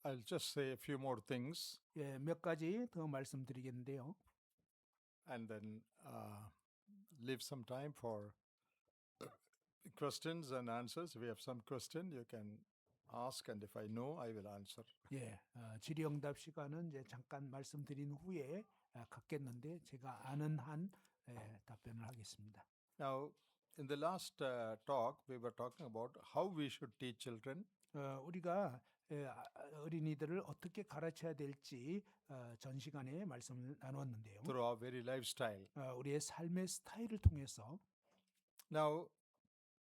I'll just say a few more things 예, 몇 가지 더 말씀드리겠는데요. and then leave some time for questions and answers. If you have some question, you can ask, and if I know, I will answer. 예, 질의응답 시간은 이제 잠깐 말씀드린 후에 갖겠는데 제가 아는 한 답변을 하겠습니다. Now, in the last talk, we were talking about how we should teach children. 우리가 어린이들을 어떻게 가르쳐야 될지 전 시간에 말씀을 나눴는데요. Through our very lifestyle. 우리의 삶의 스타일을 통해서 Now,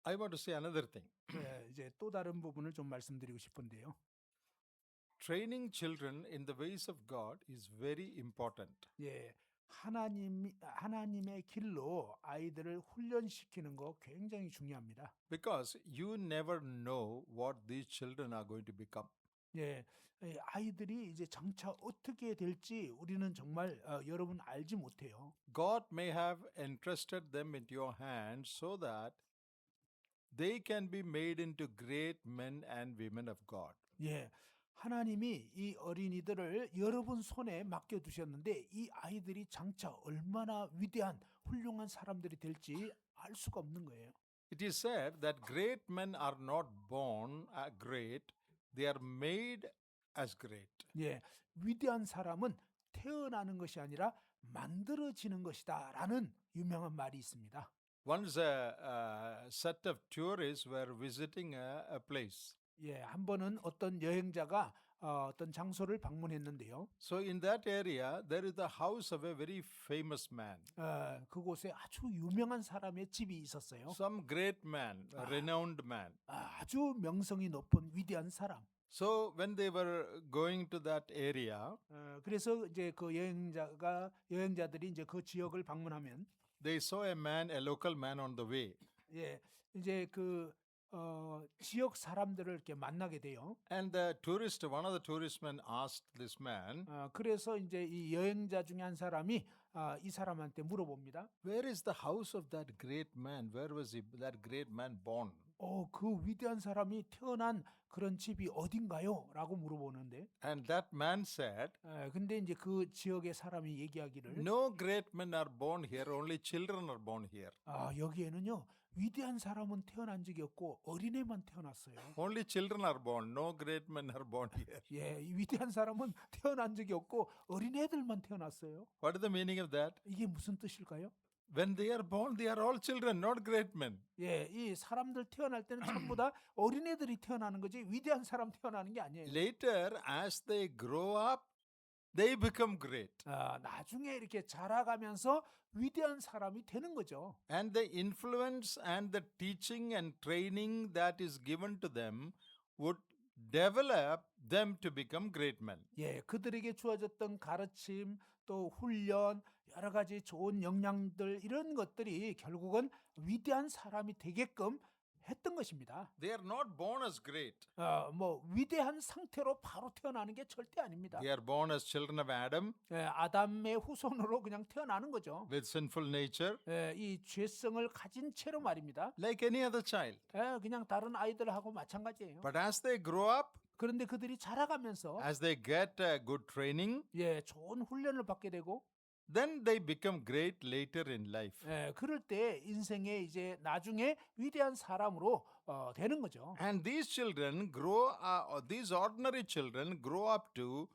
I want to say another thing. 이제 또 다른 부분을 좀 말씀드리고 싶은데요. Training children in the ways of God is very important. 예, 하나님의 길로 아이들을 훈련시키는 거 굉장히 중요합니다. Because you never know what these children are going to become. 예, 아이들이 이제 장차 어떻게 될지 우리는 정말 여러분 알지 못해요. God may have entrusted them into your hands so that they can be made into great men and women of God. 예, 하나님이 이 어린이들을 여러분 손에 맡겨두셨는데 이 아이들이 장차 얼마나 위대한 훌륭한 사람들이 될지 알 수가 없는 거예요. It is said that great men are not born great, they are made as great. 예, 위대한 사람은 태어나는 것이 아니라 만들어지는 것이다라는 유명한 말이 있습니다. Once a set of tourists were visiting a place. 예, 한 번은 어떤 여행자가 어떤 장소를 방문했는데요. So in that area, there is the house of a very famous man. 그곳에 아주 유명한 사람의 집이 있었어요. Some great man, a renowned man. 아주 명성이 높은 위대한 사람. So when they were going to that area, 그래서 이제 그 여행자들이 이제 그 지역을 방문하면 they saw a man, a local man on the way. 예, 이제 그 지역 사람들을 이렇게 만나게 돼요. And one of the touristmen asked this man, 그래서 이제 이 여행자 중에 한 사람이 이 사람한테 물어봅니다. where is the house of that great man? Where was that great man born? 그 위대한 사람이 태어난 그런 집이 어딘가요? 라고 물어보는데 And that man said, 근데 이제 그 지역의 사람이 얘기하기를 no great men are born here, only children are born here. 여기에는요 위대한 사람은 태어난 적이 없고 어린애만 태어났어요. Only children are born, no great men are born here. 예, 이 위대한 사람은 태어난 적이 없고 어린애들만 태어났어요. What is the meaning of that? 이게 무슨 뜻일까요? When they are born, they are all children, not great men. 예, 이 사람들 태어날 때는 전부 다 어린애들이 태어나는 거지 위대한 사람 태어나는 게 아니에요. Later, as they grow up, they become great. 나중에 이렇게 자라가면서 위대한 사람이 되는 거죠. And the influence and the teaching and training that is given to them would develop them to become great men. 예, 그들에게 주어졌던 가르침 또 훈련 여러 가지 좋은 역량들 이런 것들이 결국은 위대한 사람이 되게끔 했던 것입니다. They are not born as great. 뭐 위대한 상태로 바로 태어나는 게 절대 아닙니다. They are born as children of Adam 아담의 후손으로 그냥 태어나는 거죠. with sinful nature, 이 죄성을 가진 채로 말입니다. like any other child. 그냥 다른 아이들하고 마찬가지예요. But as they grow up, 그런데 그들이 자라가면서 as they get good training, 좋은 훈련을 받게 되고 then they become great later in life. 그럴 때 인생에 이제 나중에 위대한 사람으로 되는 거죠. And these children these ordinary children grow up to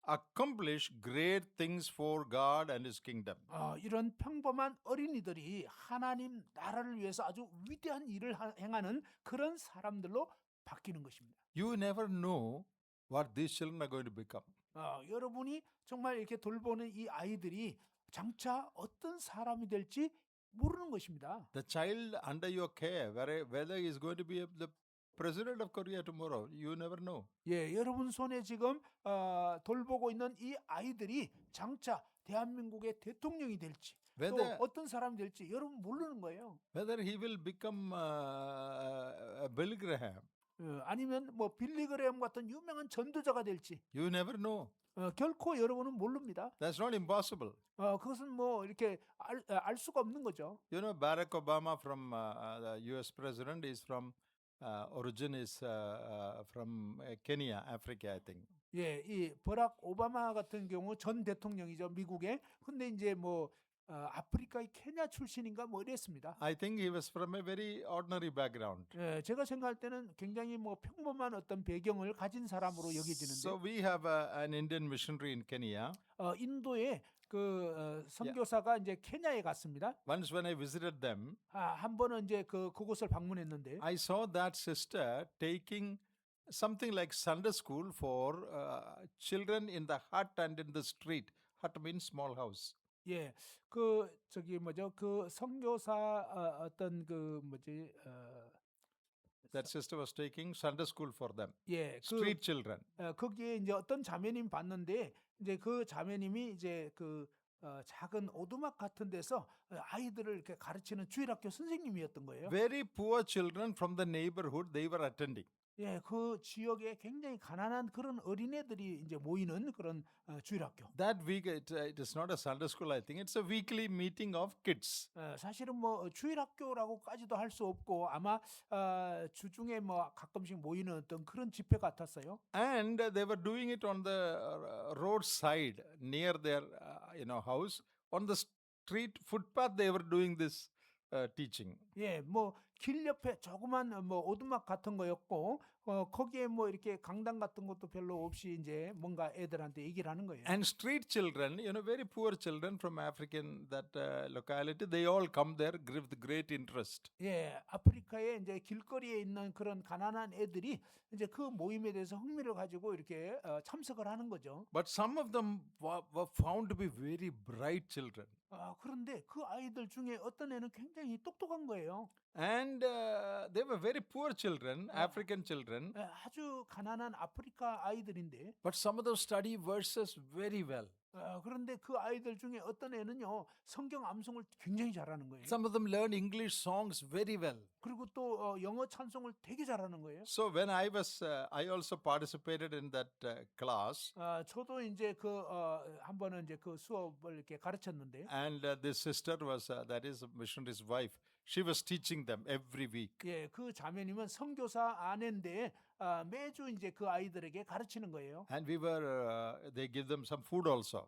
accomplish great things for God and His kingdom. 이런 평범한 어린이들이 하나님 나라를 위해서 아주 위대한 일을 행하는 그런 사람들로 바뀌는 것입니다. You never know what these children are going to become. 여러분이 정말 이렇게 돌보는 이 아이들이 장차 어떤 사람이 될지 모르는 것입니다. The child under your care, whether he is going to be the president of Korea tomorrow, you never know. 예, 여러분 손에 지금 돌보고 있는 이 아이들이 장차 대한민국의 대통령이 될지 또 어떤 사람이 될지 여러분 모르는 거예요. Whether he will become Bill Graham. 아니면 뭐 빌리 그레엄 같은 유명한 전도자가 될지 You never know. 결코 여러분은 모릅니다. That's not impossible. 그것은 뭐 이렇게 알 수가 없는 거죠. You know, Barack Obama from the U.S. president is from origin is from Kenya, Africa, I think. 예, 이 버락 오바마 같은 경우 전 대통령이죠, 미국의. 근데 이제 뭐 아프리카의 케냐 출신인가 뭐 이랬습니다. I think he was from a very ordinary background. 예, 제가 생각할 때는 굉장히 뭐 평범한 어떤 배경을 가진 사람으로 So 여겨지는데, we have an Indian missionary in Kenya. 인도에 그 선교사가 이제 케냐에 갔습니다. Once when I visited them, 한 번은 이제 그곳을 방문했는데, I saw that sister taking something like Sunday school for children in the hut and in the street. Hut means small house. 예, 그 저기 뭐죠, 그 선교사 어떤 그 뭐지, That sister was taking Sunday school for them. 예, Street children. 거기에 이제 어떤 자매님 봤는데, 이제 그 자매님이 이제 작은 오두막 같은 데서 아이들을 이렇게 가르치는 주일학교 선생님이었던 거예요. Very poor children from the neighborhood they were attending. 예, 그 지역에 굉장히 가난한 그런 어린애들이 이제 모이는 그런 주일학교. That week, it is not a Sunday school, I think. It's a weekly meeting of kids. 사실은 뭐 주일학교라고까지도 할 수 없고 아마 주중에 뭐 가끔씩 모이는 어떤 그런 집회 같았어요. And they were doing it on the roadside near their house. On the street footpath, they were doing this teaching. 예, 뭐 길 옆에 조그만 뭐 오두막 같은 거였고 거기에 뭐 이렇게 강당 같은 것도 별로 없이 이제 뭔가 애들한테 얘기를 하는 거예요. And street children, very poor children from African that locality, they all come there with great interest. 예, 아프리카에 이제 길거리에 있는 그런 가난한 애들이 이제 그 모임에 대해서 흥미를 가지고 이렇게 참석을 하는 거죠. But some of them were found to be very bright children. 그런데 그 아이들 중에 어떤 애는 굉장히 똑똑한 거예요. And they were very poor children, African children. 예, 아주 가난한 아프리카 아이들인데, But some of them study verses very well. 그런데 그 아이들 중에 어떤 애는요 성경 암송을 굉장히 잘하는 거예요. Some of them learn English songs very well. 그리고 또 영어 찬송을 되게 잘하는 거예요. So when I also participated in that class. 저도 이제 한 번은 이제 그 수업을 이렇게 가르쳤는데, And this sister was, that is a missionary's wife. She was teaching them every week. 예, 그 자매님은 선교사 아내인데 매주 이제 그 아이들에게 가르치는 거예요. And they give them some food also.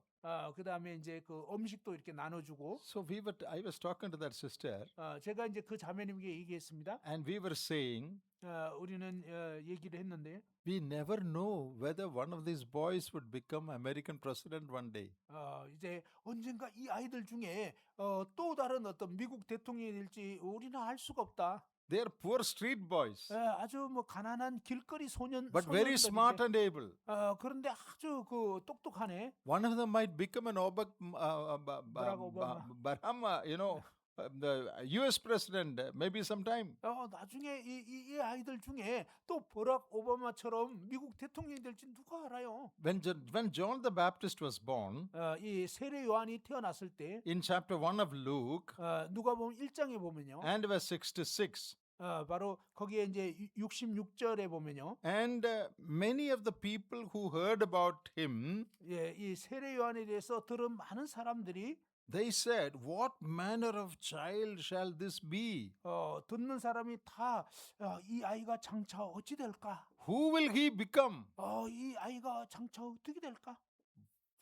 그 다음에 이제 그 음식도 이렇게 나눠주고, So I was talking to that sister, 제가 이제 그 자매님께 얘기했습니다. and we were saying, 우리는 얘기를 했는데, we never know whether one of these boys would become American president one day. 이제 언젠가 이 아이들 중에 또 다른 어떤 미국 대통령이 될지 우리는 알 수가 없다. They are poor street boys, 아주 뭐 가난한 길거리 but very smart 소년들인데, and able. 그런데 아주 그 똑똑하네. One of them might become an Barack Obama. Barham, the US president, maybe sometime. 나중에 이 아이들 중에 또 버락 오바마처럼 미국 대통령이 될지 누가 알아요? When John the Baptist was born, 이 세례 요한이 태어났을 때 in chapter 1 of Luke, 누가복음 1장에 보면요. and verse 66, 바로 거기에 이제 66절에 보면요. and many of the people who heard about him, 예, 이 세례 요한에 대해서 들은 많은 사람들이 they said, what manner of child shall this be? 듣는 사람이 다 이 아이가 장차 어찌 될까? Who will he become? 이 아이가 장차 어떻게 될까?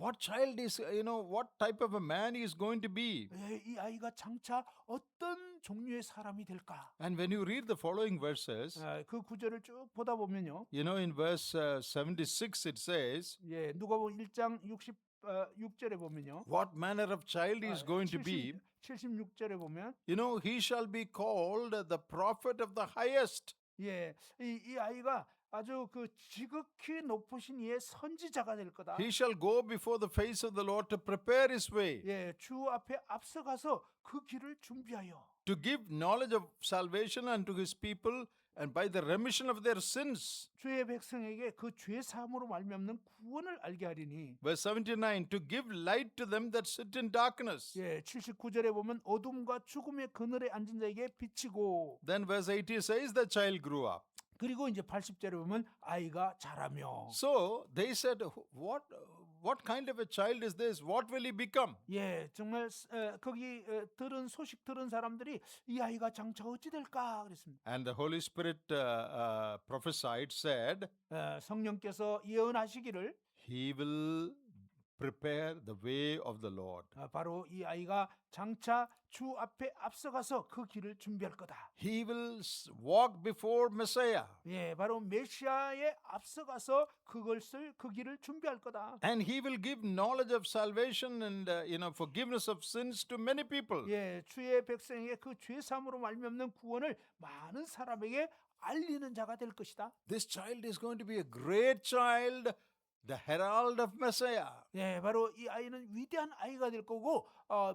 What child is, what type of a man he is going to be? 이 아이가 장차 어떤 종류의 사람이 될까? And when you read the following verses, 그 구절을 쭉 보다 보면요. in verse 76 it says, 예, 누가복음 1장 66절에 보면요. what manner of child he is going to be? 76절에 보면 He shall be called the prophet of the highest. 예, 이 아이가 아주 그 지극히 높으신 이의 선지자가 될 거다. He shall go before the face of the Lord to prepare his way, 예, 주 앞에 앞서가서 그 길을 준비하여 to give knowledge of salvation unto his people, and by the remission of their sins. 주의 백성에게 그 죄 사함으로 말미암는 구원을 알게 하리니. Verse 79, to give light to them that sit in darkness. 예, 79절에 보면 어둠과 죽음의 그늘에 앉은 자에게 비치고. Then verse 80 says the child grew up. 그리고 이제 80절에 보면 아이가 자라며. So they said, what kind of a child is this? What will he become? 예, 정말 거기 들은 소식 들은 사람들이 이 아이가 장차 어찌 될까 그랬습니다. And the Holy Spirit prophesied, said, 성령께서 예언하시기를 he will prepare the way of the Lord. 바로 이 아이가 장차 주 앞에 앞서가서 그 길을 준비할 거다. He will walk before Messiah. 예, 바로 메시아에 앞서가서 그것을 그 길을 준비할 거다. And he will give knowledge of salvation and forgiveness of sins to many people. 예, 주의 백성에게 그 죄 사함으로 말미암는 구원을 많은 사람에게 알리는 자가 될 것이다. This child is going to be a great child, the herald of Messiah. 예, 바로 이 아이는 위대한 아이가 될 거고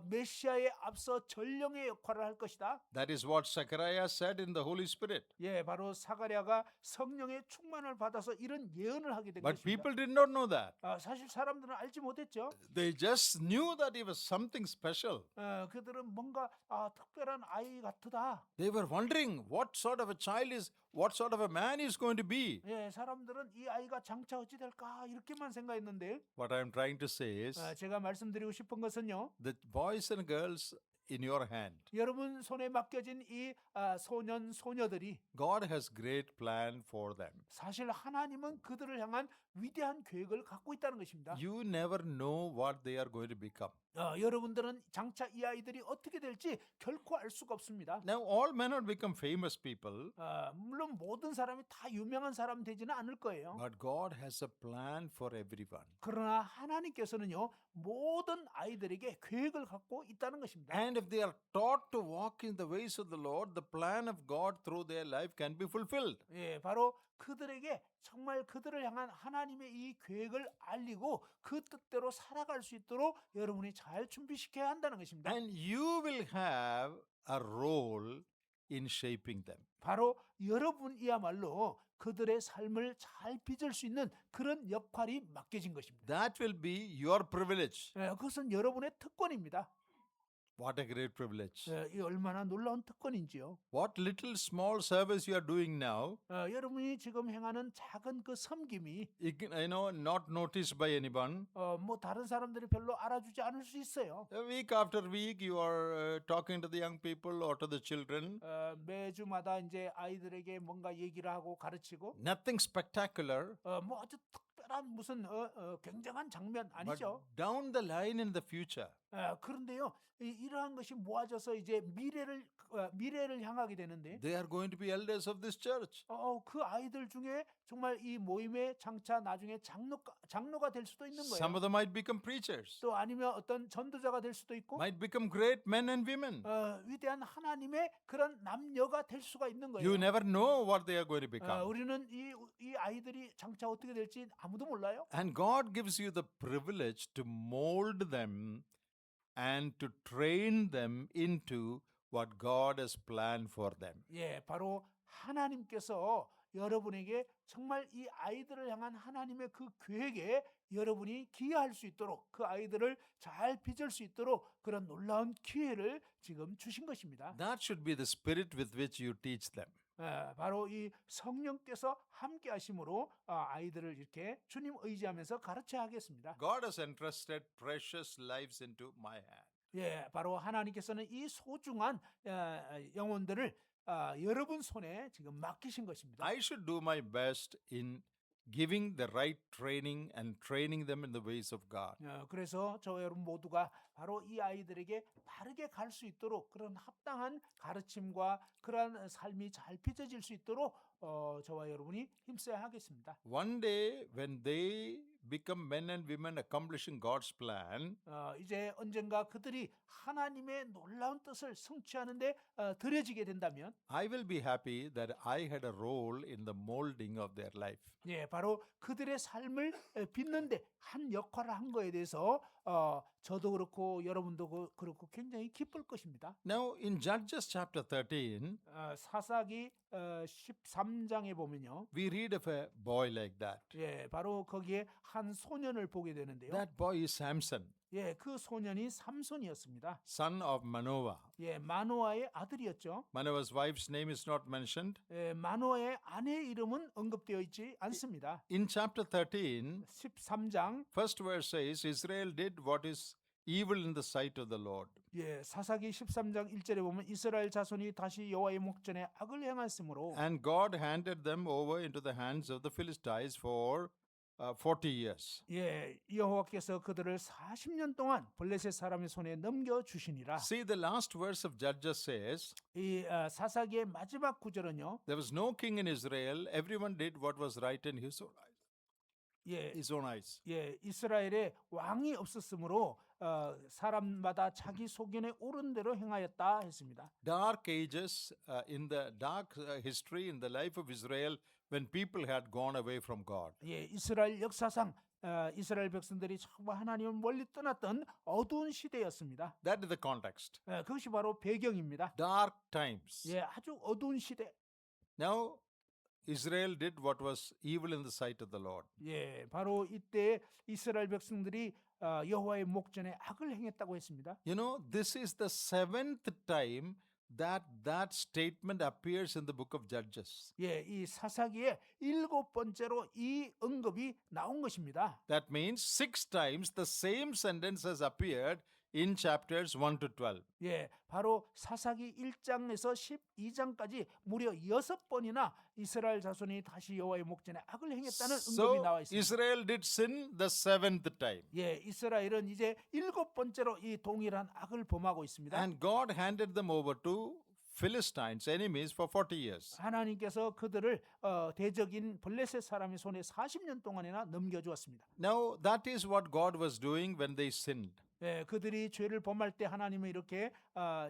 메시아에 앞서 전령의 역할을 할 것이다. That is what Zechariah said in the Holy Spirit. 예, 바로 사가랴가 성령의 충만을 받아서 이런 예언을 하게 된 But 것입니다. people did not know that. 사실 사람들은 알지 못했죠. They just knew that he was something special. 그들은 뭔가 특별한 아이 같다. They were wondering what sort of a child is, what sort of a man is going to be. 예, 사람들은 이 아이가 장차 어찌 될까 이렇게만 생각했는데 What I am trying to say is, 제가 말씀드리고 싶은 것은요. the boys and girls in your hand, 여러분 손에 맡겨진 이 소년 소녀들이 God has great plan for them. 사실 하나님은 그들을 향한 위대한 계획을 갖고 있다는 것입니다. You never know what they are going to become. 여러분들은 장차 이 아이들이 어떻게 될지 결코 알 수가 없습니다. Now, all may not become famous people, 물론 모든 사람이 다 유명한 사람 되지는 않을 거예요. but God has a plan for everyone. 그러나 하나님께서는요 모든 아이들에게 계획을 갖고 있다는 것입니다. And if they are taught to walk in the ways of the Lord, the plan of God through their life can be fulfilled. 예, 바로 그들에게 정말 그들을 향한 하나님의 이 계획을 알리고 그 뜻대로 살아갈 수 있도록 여러분이 잘 준비시켜야 한다는 것입니다. And you will have a role in shaping them. 바로 여러분이야말로 그들의 삶을 잘 빚을 수 있는 그런 역할이 맡겨진 것입니다. That will be your privilege. 그것은 여러분의 특권입니다. What a great privilege. 이 얼마나 놀라운 특권인지요. What little small service you are doing now, 여러분이 지금 행하는 작은 그 섬김이 not noticed by anyone. 뭐 다른 사람들이 별로 알아주지 않을 수 있어요. Week after week, you are talking to the young people or to the children. 매주마다 이제 아이들에게 뭔가 얘기를 하고 가르치고 Nothing spectacular, 뭐 아주 특별한 무슨 굉장한 장면 but 아니죠. down the line in the future, 그런데요 이러한 것이 모아져서 이제 미래를 향하게 되는데 they are going to be elders of this church. 그 아이들 중에 정말 이 모임의 장차 나중에 장로가 될 수도 있는 Some 거예요. of them might become preachers, 또 아니면 어떤 전도자가 될 수도 있고 might become great men and women. 위대한 하나님의 그런 남녀가 될 수가 있는 거예요. You never know what they are going to become. 우리는 이 아이들이 장차 어떻게 될지 아무도 몰라요. And God gives you the privilege to mold them and to train them into what God has planned for them. 예, 바로 하나님께서 여러분에게 정말 이 아이들을 향한 하나님의 그 계획에 여러분이 기여할 수 있도록 그 아이들을 잘 빚을 수 있도록 그런 놀라운 기회를 지금 주신 것입니다. That should be the spirit with which you teach them. 바로 이 성령께서 함께 하심으로 아이들을 이렇게 주님 의지하면서 가르쳐야 하겠습니다. God has entrusted precious lives into my hand. 예, 바로 하나님께서는 이 소중한 영혼들을 여러분 손에 지금 맡기신 것입니다. I should do my best in giving the right training and training them in the ways of God. 그래서 저와 여러분 모두가 바로 이 아이들에게 바르게 갈 수 있도록 그런 합당한 가르침과 그러한 삶이 잘 빚어질 수 있도록 저와 여러분이 힘써야 하겠습니다. One day when they become men and women accomplishing God's plan, 이제 언젠가 그들이 하나님의 놀라운 뜻을 성취하는데 들여지게 된다면 I will be happy that I had a role in the molding of their life. 예, 바로 그들의 삶을 빚는데 한 역할을 한 거에 대해서 저도 그렇고 여러분도 그렇고 굉장히 기쁠 것입니다. Now in Judges chapter 13, 사사기 13장에 보면요. we read of a boy like that. 예, 바로 거기에 한 소년을 보게 되는데요. That boy is Samson. 예, 그 소년이 삼손이었습니다. son of Manoah. 예, 마노아의 아들이었죠. Manoah's wife's name is not mentioned. 예, 마노아의 아내의 이름은 언급되어 있지 않습니다. In chapter 13, 13장 first verse says, Israel did what is evil in the sight of the Lord. 예, 사사기 13장 1절에 보면 이스라엘 자손이 다시 여호와의 목전에 악을 행하였으므로 And God handed them over into the hands of the Philistines for 40 years. 예, 여호와께서 그들을 40년 동안 블레셋 사람의 손에 넘겨 주시니라. See, the last verse of Judges says, 이 사사기의 마지막 구절은요. there was no king in Israel. Everyone did what was right in his own eyes. 예, His own eyes. 예, 이스라엘에 왕이 없었으므로 사람마다 자기 소견에 옳은 대로 행하였다 했습니다. Dark ages in the dark history in the life of Israel when people had gone away from God. 예, 이스라엘 역사상 이스라엘 백성들이 정말 하나님을 멀리 떠났던 어두운 시대였습니다. That is the context. 그것이 바로 배경입니다. Dark times. 예, 아주 어두운 시대. Now, Israel did what was evil in the sight of the Lord. 예, 바로 이때 이스라엘 백성들이 여호와의 목전에 악을 행했다고 했습니다. You know, this is the 7th time that statement appears in the book of Judges. 예, 이 사사기에 7번째로 이 언급이 나온 것입니다. That means 6 times the same sentence has appeared in chapters 1 to 12. 예, 바로 사사기 1장에서 12장까지 무려 6번이나 이스라엘 자손이 다시 여호와의 목전에 악을 행했다는 언급이 나와 So 있습니다. Israel did sin the 7th time. 예, 이스라엘은 이제 7번째로 이 동일한 악을 범하고 있습니다. And God handed them over to Philistines, enemies, for 40 years. 하나님께서 그들을 대적인 블레셋 사람의 손에 40년 동안이나 넘겨주었습니다. Now, that is what God was doing when they sinned. 예, 그들이 죄를 범할 때 하나님은 이렇게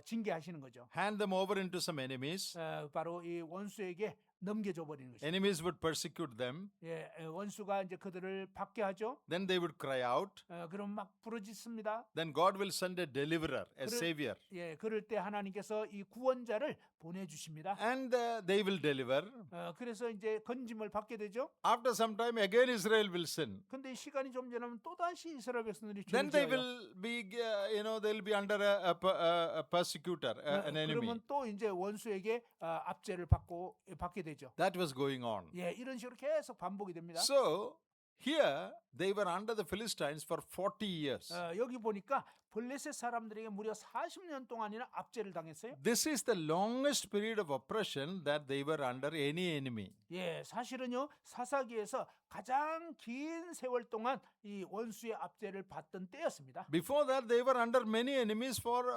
징계하시는 거죠. Hand them over into some enemies. 바로 이 원수에게 넘겨줘 버리는 것입니다. Enemies would persecute them. 예, 원수가 이제 그들을 받게 하죠. Then they would cry out. 그럼 막 부르짖습니다. Then God will send a deliverer, a savior. 예, 그럴 때 하나님께서 이 구원자를 보내주십니다. And they will deliver. 그래서 이제 건짐을 받게 되죠. After some time, again Israel will sin. 근데 시간이 좀 지나면 또 다시 이스라엘 백성들이 Then 죄를 they 지어요. will be, they'll be under a persecutor, an enemy. 그러면 또 이제 원수에게 압제를 받게 되죠. That was going on. 예, 이런 식으로 계속 반복이 됩니다. So, here they were under the Philistines for 40 years. 여기 보니까 블레셋 사람들에게 무려 40년 동안이나 압제를 당했어요. This is the longest period of oppression that they were under any enemy. 예, 사실은요 사사기에서 가장 긴 세월 동안 이 원수의 압제를 받던 때였습니다. Before that, they were under many enemies for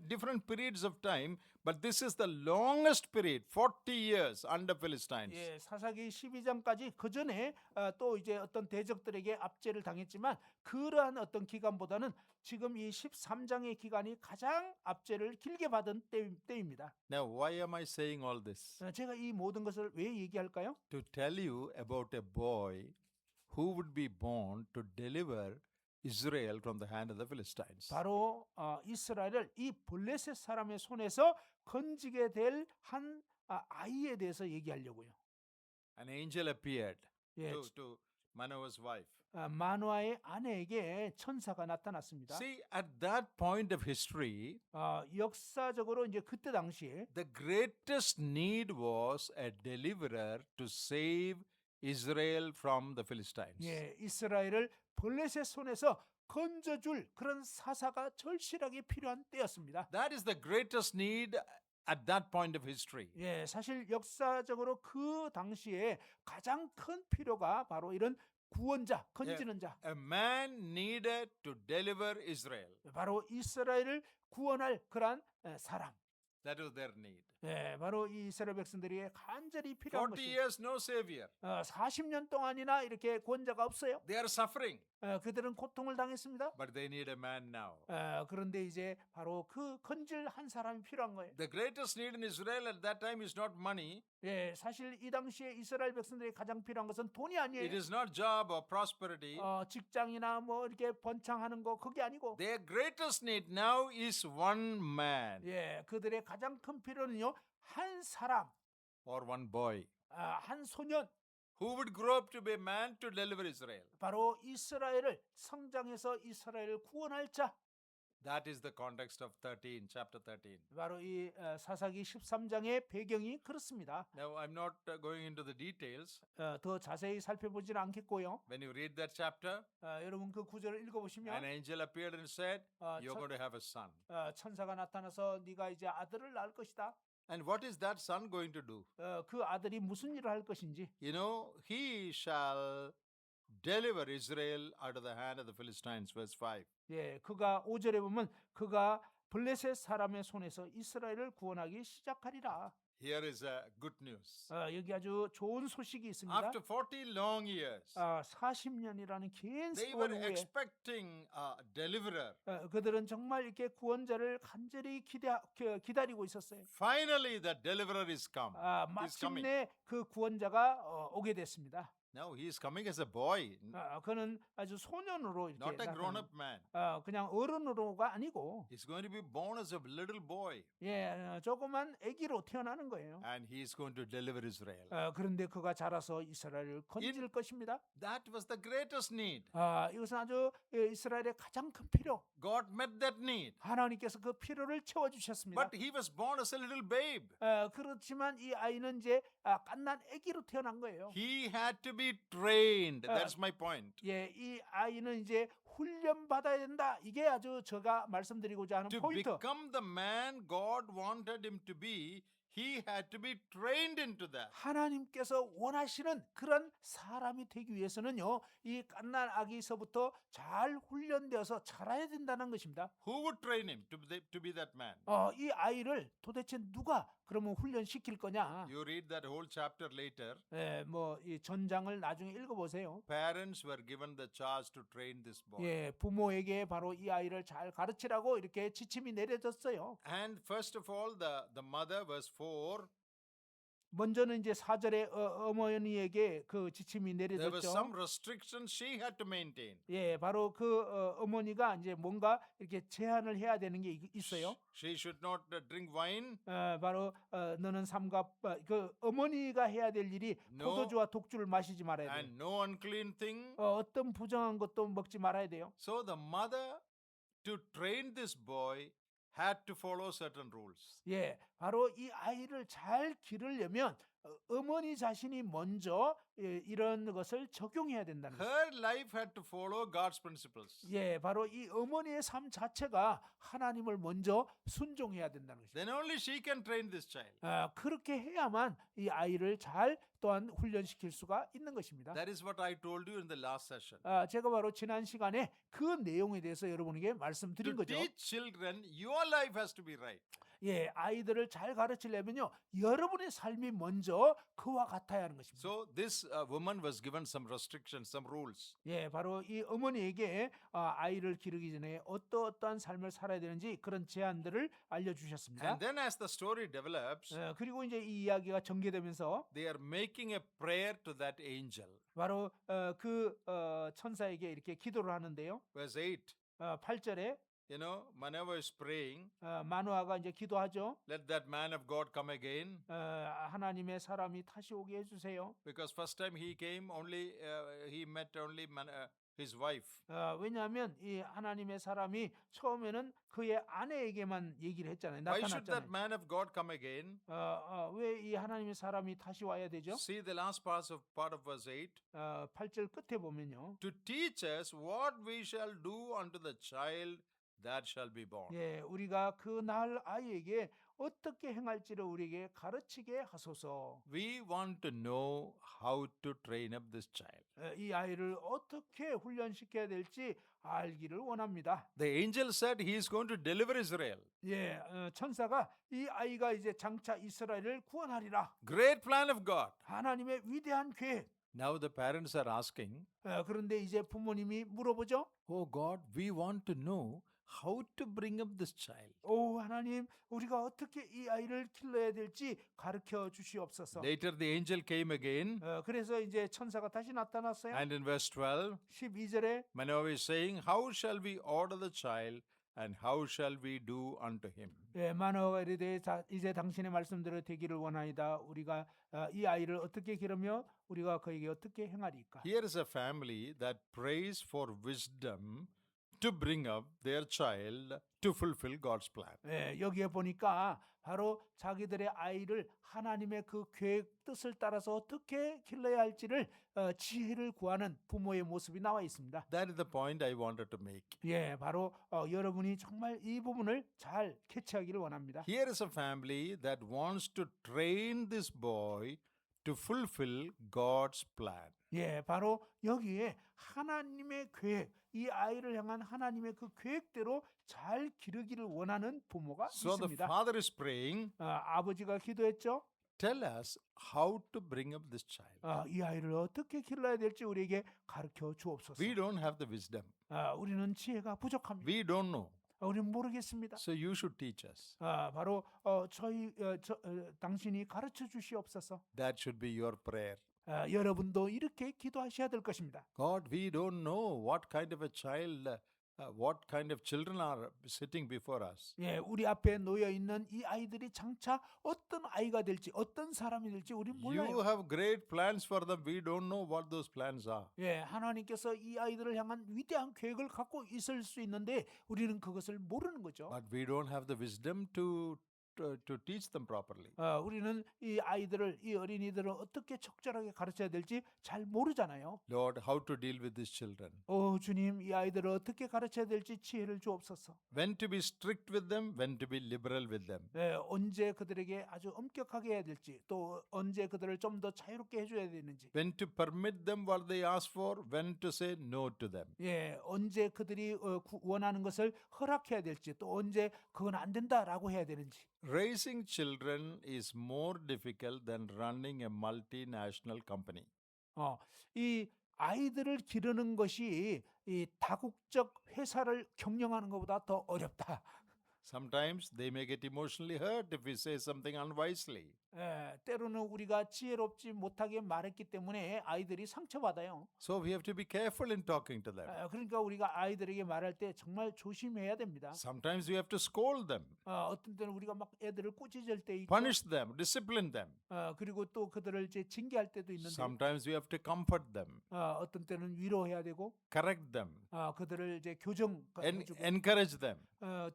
different periods of time, but this is the longest period, 40 years under Philistines. 예, 사사기 12장까지 그 전에 또 이제 어떤 대적들에게 압제를 당했지만 그러한 어떤 기간보다는 지금 이 13장의 기간이 가장 압제를 길게 받은 때입니다. Now, why am I saying all this? 제가 이 모든 것을 왜 얘기할까요? To tell you about a boy who would be born to deliver Israel from the hand of the Philistines. 바로 이스라엘을 이 블레셋 사람의 손에서 건지게 될 한 아이에 대해서 얘기하려고요. An angel appeared 예, to Manoah's wife. 마노아의 아내에게 천사가 나타났습니다. See, at that point of history, 역사적으로 이제 그때 당시에 the greatest need was a deliverer to save Israel from the Philistines. 예, 이스라엘을 블레셋 손에서 건져줄 그런 사사가 절실하게 필요한 때였습니다. That is the greatest need at that point of history. 예, 사실 역사적으로 그 당시에 가장 큰 필요가 바로 이런 구원자, 건지는 자, A man needed to deliver Israel. 바로 이스라엘을 구원할 그러한 사람. That was their need. 예, 바로 이 이스라엘 백성들이 간절히 필요한 40 것이 years, no savior. 40년 동안이나 이렇게 구원자가 없어요. They are suffering, 그들은 고통을 당했습니다. but they need a man now. 그런데 이제 바로 그 건질 한 사람이 필요한 거예요. The greatest need in Israel at that time is not money. 예, 사실 이 당시에 이스라엘 백성들이 가장 필요한 것은 돈이 It 아니에요. is not job or prosperity. 직장이나 뭐 이렇게 번창하는 거 그게 아니고, Their greatest need now is one man 예, 그들의 가장 큰 필요는요 한 사람, or one boy 한 소년 who would grow up to be a man to deliver Israel. 바로 이스라엘을 성장해서 이스라엘을 구원할 자. That is the context of 13, chapter 13. 바로 이 사사기 13장의 배경이 그렇습니다. Now, I'm not going into the details. 더 자세히 살펴보지는 않겠고요. When you read that chapter, 여러분 그 구절을 an 읽어보시면 angel appeared and said, You're 천- going to have a son. 천사가 나타나서 네가 이제 아들을 낳을 것이다. And what is that son going to do? 그 아들이 무슨 일을 할 것인지. You know, he shall deliver Israel out of the hand of the Philistines, verse 5. 예, 그가 5절에 보면 그가 블레셋 사람의 손에서 이스라엘을 구원하기 시작하리라. Here is a good news. 여기 아주 좋은 소식이 있습니다. After 40 long years, 40년이라는 긴 they 세월 were 후에 expecting a deliverer. 그들은 정말 이렇게 구원자를 간절히 기다리고 있었어요. Finally, the deliverer is come. He's coming. 마침내 그 구원자가 오게 됐습니다. Now he is coming as a boy, 그는 아주 소년으로 이렇게 not a 나타나는, grown-up man. 그냥 어른으로가 아니고 He's going to be born as a little boy, 조그만 아기로 태어나는 거예요. and he is going to deliver Israel. 그런데 그가 자라서 이스라엘을 건질 것입니다. That was the greatest need. 이것은 아주 이스라엘의 가장 큰 필요. God met that need. 하나님께서 그 필요를 채워주셨습니다. But he was born as a little babe. 그렇지만 이 아이는 이제 갓난 아기로 태어난 거예요. He had to be trained. That's my point. 이 아이는 이제 훈련 받아야 된다. 이게 아주 제가 말씀드리고자 하는 To 포인트. become the man God wanted him to be, he had to be trained into that. 하나님께서 원하시는 그런 사람이 되기 위해서는요, 이 갓난 아기서부터 잘 훈련되어서 자라야 된다는 것입니다. Who would train him to be that man? 이 아이를 도대체 누가 그러면 훈련시킬 거냐? You read that whole chapter later. 이 전장을 나중에 읽어보세요. Parents were given the charge to train this boy. 부모에게 바로 이 아이를 잘 가르치라고 이렇게 지침이 내려졌어요. And first of all, the mother, verse 4, 먼저는 이제 4절에 어머니에게 그 지침이 there was 내려졌죠. some restrictions she had to maintain. 바로 그 어머니가 이제 뭔가 이렇게 제한을 해야 되는 게 있어요. She should not drink wine. 바로 너는 그 어머니가 해야 될 일이 No. 포도주와 독주를 마시지 말아야 돼요. And no unclean thing. 어떤 부정한 것도 먹지 말아야 돼요. So the mother, to train this boy, had to follow certain rules. 바로 이 아이를 잘 기르려면 어머니 자신이 먼저 이런 것을 적용해야 된다는 거죠. Her life had to follow God's principles. 바로 이 어머니의 삶 자체가 하나님을 먼저 순종해야 된다는 것이죠. Then only she can train this child. 그렇게 해야만 이 아이를 잘 또한 훈련시킬 수가 있는 것입니다. That is what I told you in the last session. 제가 바로 지난 시간에 그 내용에 대해서 여러분에게 말씀드린 To 거죠. teach children, your life has to be right. 아이들을 잘 가르치려면요, 여러분의 삶이 먼저 그와 같아야 하는 것입니다. So this woman was given some restrictions, some rules. 바로 이 어머니에게 아이를 기르기 전에 어떠한 삶을 살아야 되는지 그런 제안들을 알려주셨습니다. And then as the story develops, 그리고 이제 이 이야기가 전개되면서 they are making a prayer to that angel. 바로 그 천사에게 이렇게 기도를 하는데요. Verse 8, 8절에 you know, Manoah is praying, 마노아가 이제 기도하죠. let that man of God come again. 하나님의 사람이 다시 오게 해주세요. Because first time he came, only he met only his wife. 왜냐하면 이 하나님의 사람이 처음에는 그의 아내에게만 얘기를 했잖아요. Why should that 나타났잖아요. man of God come again? 왜 이 하나님의 사람이 다시 와야 되죠? See the last part of verse 8. 8절 끝에 보면요. To teach us what we shall do unto the child that shall be born. 우리가 그 날 아이에게 어떻게 행할지를 우리에게 가르치게 하소서. We want to know how to train up this child. 이 아이를 어떻게 훈련시켜야 될지 알기를 원합니다. The angel said he is going to deliver Israel. 천사가 이 아이가 이제 장차 이스라엘을 구원하리라. Great plan of God. 하나님의 위대한 계획. Now the parents are asking, 그런데 이제 부모님이 물어보죠. Oh God, we want to know how to bring up this child. 하나님, 우리가 어떻게 이 아이를 길러야 될지 가르쳐 주시옵소서. Later the angel came again, 그래서 이제 천사가 다시 나타났어요. and in verse 12, 12절에 Manoah is saying, how shall we order the child and how shall we do unto him? 예, 마노아가 이르되 이제 당신의 말씀대로 되기를 원하이다. 우리가 이 아이를 어떻게 기르며 우리가 그에게 어떻게 행하리까? Here is a family that prays for wisdom to bring up their child to fulfill God's plan. 예, 여기에 보니까 바로 자기들의 아이를 하나님의 그 계획 뜻을 따라서 어떻게 길러야 할지를 지혜를 구하는 부모의 모습이 나와 있습니다. That is the point I wanted to make. 예, 바로 여러분이 정말 이 부분을 잘 캐치하기를 원합니다. Here is a family that wants to train this boy to fulfill God's plan. 예, 바로 여기에 하나님의 계획, 이 아이를 향한 하나님의 그 계획대로 잘 기르기를 원하는 부모가 So the 있습니다. father is praying, 아버지가 기도했죠. tell us how to bring up this child. 이 아이를 어떻게 길러야 될지 우리에게 가르쳐 주옵소서. We don't have the wisdom. 우리는 지혜가 부족합니다. We don't know. 우리는 모르겠습니다. So you should teach us. 바로 당신이 가르쳐 주시옵소서. That should be your prayer. 여러분도 이렇게 기도하셔야 될 것입니다. God, we don't know what kind of a child, what kind of children are sitting before us. 예, 우리 앞에 놓여 있는 이 아이들이 장차 어떤 아이가 될지, 어떤 사람이 될지 우리 You 몰라요. have great plans for them. We don't know what those plans are. 예, 하나님께서 이 아이들을 향한 위대한 계획을 갖고 있을 수 있는데 우리는 그것을 모르는 거죠. But we don't have the wisdom to teach them properly. 우리는 이 아이들을, 이 어린이들을 어떻게 적절하게 가르쳐야 될지 잘 모르잖아요. Lord, how to deal with these children? 주님, 이 아이들을 어떻게 가르쳐야 될지 지혜를 주옵소서. When to be strict with them, when to be liberal with them. 언제 그들에게 아주 엄격하게 해야 될지, 또 언제 그들을 좀 더 자유롭게 해줘야 되는지, When to permit them what they ask for, when to say no to them. 예, 언제 그들이 원하는 것을 허락해야 될지, 또 언제 그건 안 된다라고 해야 되는지. Raising children is more difficult than running a multinational company. 이 아이들을 기르는 것이 이 다국적 회사를 경영하는 것보다 더 어렵다. Sometimes they may get emotionally hurt if we say something unwisely. 때로는 우리가 지혜롭지 못하게 말했기 때문에 아이들이 상처받아요. So we have to be careful in talking to them. 그러니까 우리가 아이들에게 말할 때 정말 조심해야 됩니다. Sometimes we have to scold them, 어떤 때는 우리가 막 애들을 꾸짖을 때 있고, punish them, discipline them. 그리고 또 그들을 이제 징계할 때도 있는데, Sometimes we have to comfort them, 어떤 때는 위로해야 되고, correct them, 그들을 이제 교정해주고, encourage them.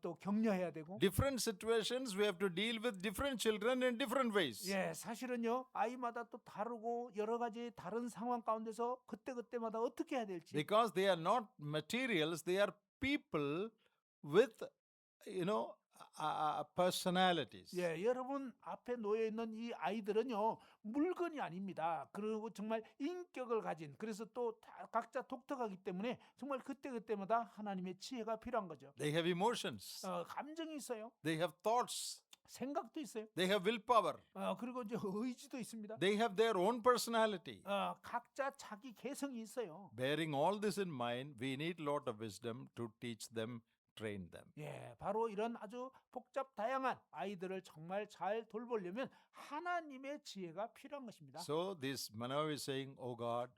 또 격려해야 되고. Different situations we have to deal with different children in different ways. 예, 사실은요, 아이마다 또 다르고 여러 가지 다른 상황 가운데서 그때그때마다 어떻게 해야 될지. Because they are not materials, they are people with, you know, personalities. 예, 여러분 앞에 놓여 있는 이 아이들은요, 물건이 아닙니다. 그리고 정말 인격을 가진, 그래서 또 각자 독특하기 때문에 정말 그때그때마다 하나님의 지혜가 필요한 거죠. They have emotions, 감정이 있어요. they have thoughts, 생각도 있어요. they have willpower, 그리고 이제 의지도 있습니다. they have their own personality. 각자 자기 개성이 있어요. Bearing all this in mind, we need a lot of wisdom to teach them, train them. 예, 바로 이런 아주 복잡 다양한 아이들을 정말 잘 돌보려면 하나님의 지혜가 필요한 것입니다. So this Manoah is saying, oh God,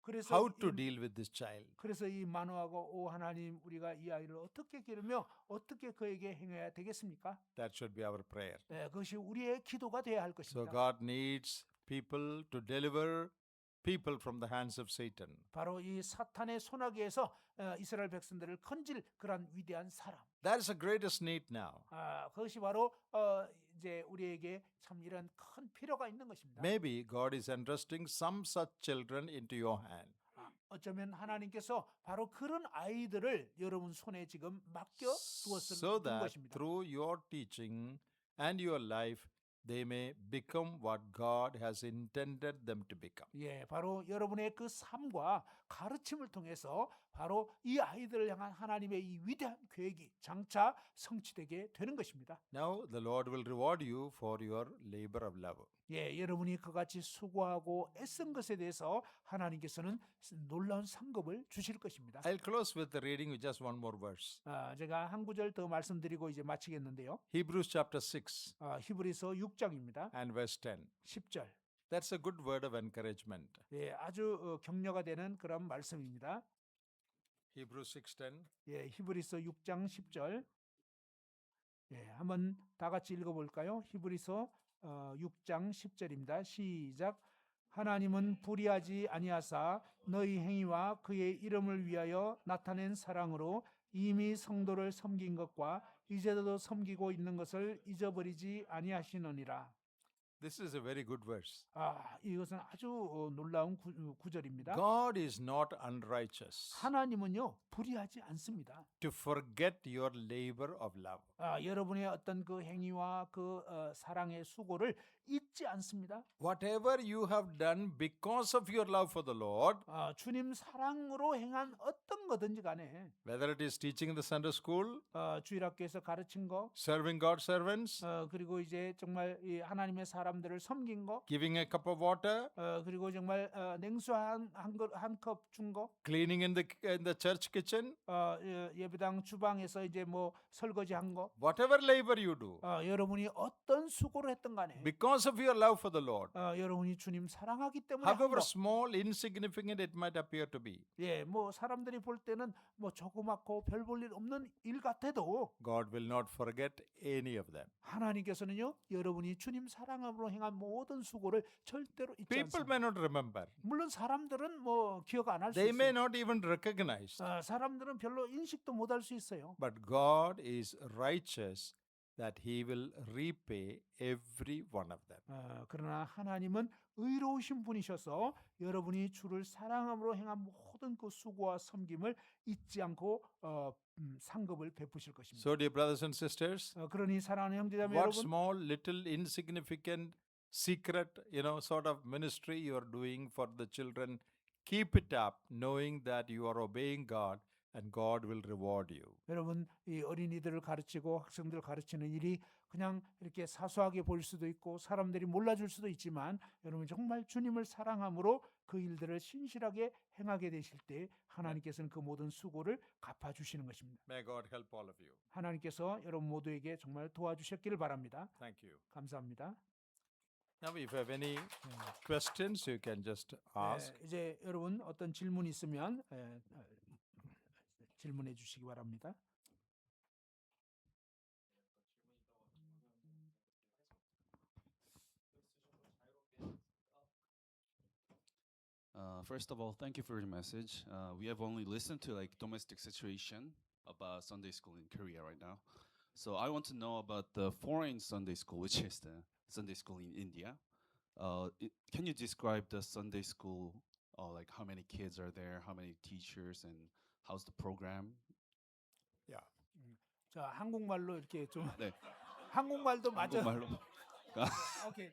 그래서 how to deal with this child? 그래서 이 만호하고 오 하나님, 우리가 이 아이를 어떻게 기르며 어떻게 그에게 행해야 되겠습니까? That should be our prayer. 그것이 우리의 기도가 되어야 할 So 것입니다. God needs people to deliver people from the hands of Satan. 바로 이 사탄의 손아귀에서 이스라엘 백성들을 건질 그런 위대한 사람. That is the greatest need now. 그것이 바로 이제 우리에게 참 이런 큰 필요가 있는 것입니다. Maybe God is entrusting some such children into your hand. 어쩌면 하나님께서 바로 그런 아이들을 여러분 손에 지금 맡겨 두었을 So that 것입니다. through your teaching and your life, they may become what God has intended them to become. 예, 바로 여러분의 그 삶과 가르침을 통해서 바로 이 아이들을 향한 하나님의 이 위대한 계획이 장차 성취되게 되는 것입니다. Now the Lord will reward you for your labor of love. 예, 여러분이 그같이 수고하고 애쓴 것에 대해서 하나님께서는 놀라운 상급을 주실 것입니다. I'll close with the reading with just one more verse. 제가 한 구절 더 말씀드리고 이제 마치겠는데요. Hebrews chapter 6 히브리서 6장입니다. and verse 10. 10절. That's a good word of encouragement. 예, 아주 격려가 되는 그런 말씀입니다. Hebrews 6:10. 예, 히브리서 6장 10절. 예, 한번 다 같이 읽어볼까요? 히브리서 6장 10절입니다. 시작. 하나님은 불의하지 아니하사 너희 행위와 그의 이름을 위하여 나타낸 사랑으로 이미 성도를 섬긴 것과 이제도 섬기고 있는 것을 잊어버리지 아니하시느니라. This is a very good verse. 이것은 아주 놀라운 구절입니다. God is not unrighteous 하나님은요 불의하지 않습니다. to forget your labor of love. 여러분의 어떤 그 행위와 그 사랑의 수고를 잊지 않습니다. Whatever you have done because of your love for the Lord, 주님 사랑으로 행한 어떤 거든지 간에 whether it is teaching in the Sunday school, 주일학교에서 가르친 거, serving God's servants, 그리고 이제 정말 이 하나님의 사람들을 섬긴 거, giving a cup of water, 그리고 정말 냉수 한 컵 준 거, cleaning in the church kitchen, 예배당 주방에서 이제 뭐 설거지한 거, whatever labor you do, 여러분이 어떤 수고를 했던 간에 because of your love for the Lord, 여러분이 주님 사랑하기 때문에 한 however 거. small, insignificant it might appear to be, 예, 뭐 사람들이 볼 때는 뭐 조그맣고 별 볼 일 없는 일 같아도 God will not forget any of them. 하나님께서는요 여러분이 주님 사랑함으로 행한 모든 수고를 절대로 잊지 People 않습니다. may not remember. 물론 사람들은 뭐 기억 안 할 수 They may 있어요. not even recognize. 사람들은 별로 인식도 못 할 수 있어요. But God is righteous that He will repay every one of them. 그러나 하나님은 의로우신 분이셔서 여러분이 주를 사랑함으로 행한 모든 그 수고와 섬김을 잊지 않고 상급을 베푸실 것입니다. So, dear brothers and sisters, 그러니 사랑하는 형제자매 what 여러분, small, little, insignificant, secret, sort of ministry you are doing for the children, keep it up, knowing that you are obeying God and God will reward you. 여러분 이 어린이들을 가르치고 학생들을 가르치는 일이 그냥 이렇게 사소하게 보일 수도 있고 사람들이 몰라줄 수도 있지만 여러분 정말 주님을 사랑함으로 그 일들을 신실하게 행하게 되실 때 하나님께서는 그 모든 수고를 갚아주시는 것입니다. May God help all of you. 하나님께서 여러분 모두에게 정말 도와주셨기를 바랍니다. Thank you. 감사합니다. Now, if you have any questions, you can just ask. 이제 여러분 어떤 질문이 있으면 질문해 주시기 바랍니다. First of all, thank you for your message. We have only listened to like domestic situation about Sunday school in Korea right now. So I want to know about the foreign Sunday school, which is the Sunday school in India. Can you describe the Sunday school, like how many kids are there, how many teachers, and how's the program? 자, 한국말로 이렇게 좀 네. 한국말도 맞아. 한국말로. 오케이.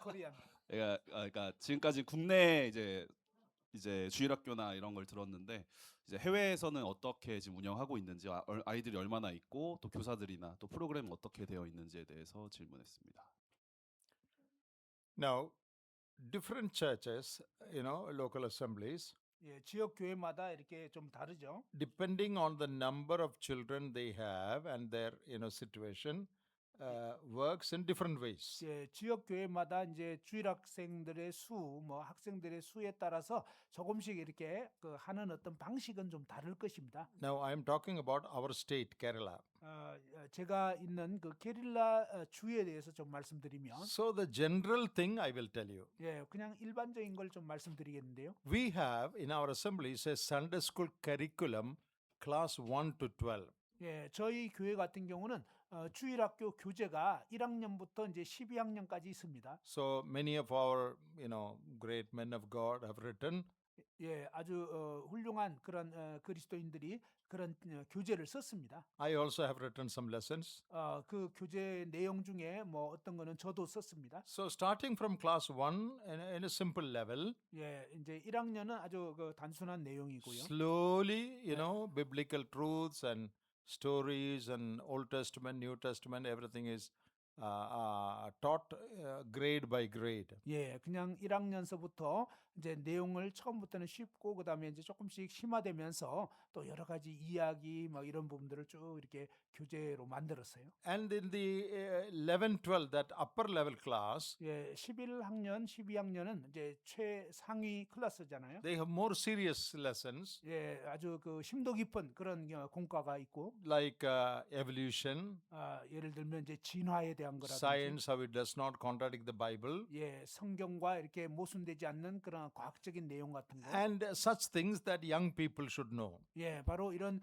코리안. 그러니까 지금까지 국내 이제 주일학교나 이런 걸 들었는데 이제 해외에서는 어떻게 지금 운영하고 있는지 아이들이 얼마나 있고 또 교사들이나 또 프로그램 어떻게 되어 있는지에 대해서 질문했습니다. Now, different churches, local assemblies, 예, 지역 교회마다 이렇게 좀 다르죠. depending on the number of children they have and their, situation, works in different ways. 예, 지역 교회마다 이제 주일 학생들의 수, 뭐 학생들의 수에 따라서 조금씩 이렇게 그 하는 어떤 방식은 좀 다를 것입니다. Now, I am talking about our state, Kerala. 제가 있는 그 게릴라 주에 대해서 좀 말씀드리면, So, the general thing I will tell you. 예, 그냥 일반적인 걸 좀 말씀드리겠는데요. We have in our assemblies a Sunday school curriculum, class 1 to 12. 예, 저희 교회 같은 경우는 주일학교 교재가 1학년부터 이제 12학년까지 있습니다. So, many of our, great men of God have written. 예, 아주 훌륭한 그런 그리스도인들이 그런 교재를 썼습니다. I also have written some lessons. 그 교재 내용 중에 뭐 어떤 거는 저도 썼습니다. So, starting from class 1 in a simple level, 예, 이제 1학년은 아주 그 단순한 내용이고요. slowly, biblical truths and stories and Old Testament, New Testament, everything is taught grade by grade. 예, 그냥 1학년서부터 이제 내용을 처음부터는 쉽고 그다음에 이제 조금씩 심화되면서 또 여러 가지 이야기 막 이런 부분들을 쭉 이렇게 교재로 만들었어요. And in the 11, 12, that upper level class, 예, 11학년, 12학년은 이제 최상위 클래스잖아요. they have more serious lessons 예, 아주 그 심도 깊은 그런 공과가 있고, like evolution, 예를 들면 이제 진화에 대한 거라든지, science, how it does not contradict the Bible, 예, 성경과 이렇게 모순되지 않는 그런 과학적인 내용 같은 거, and such things that young people should know. 예, 바로 이런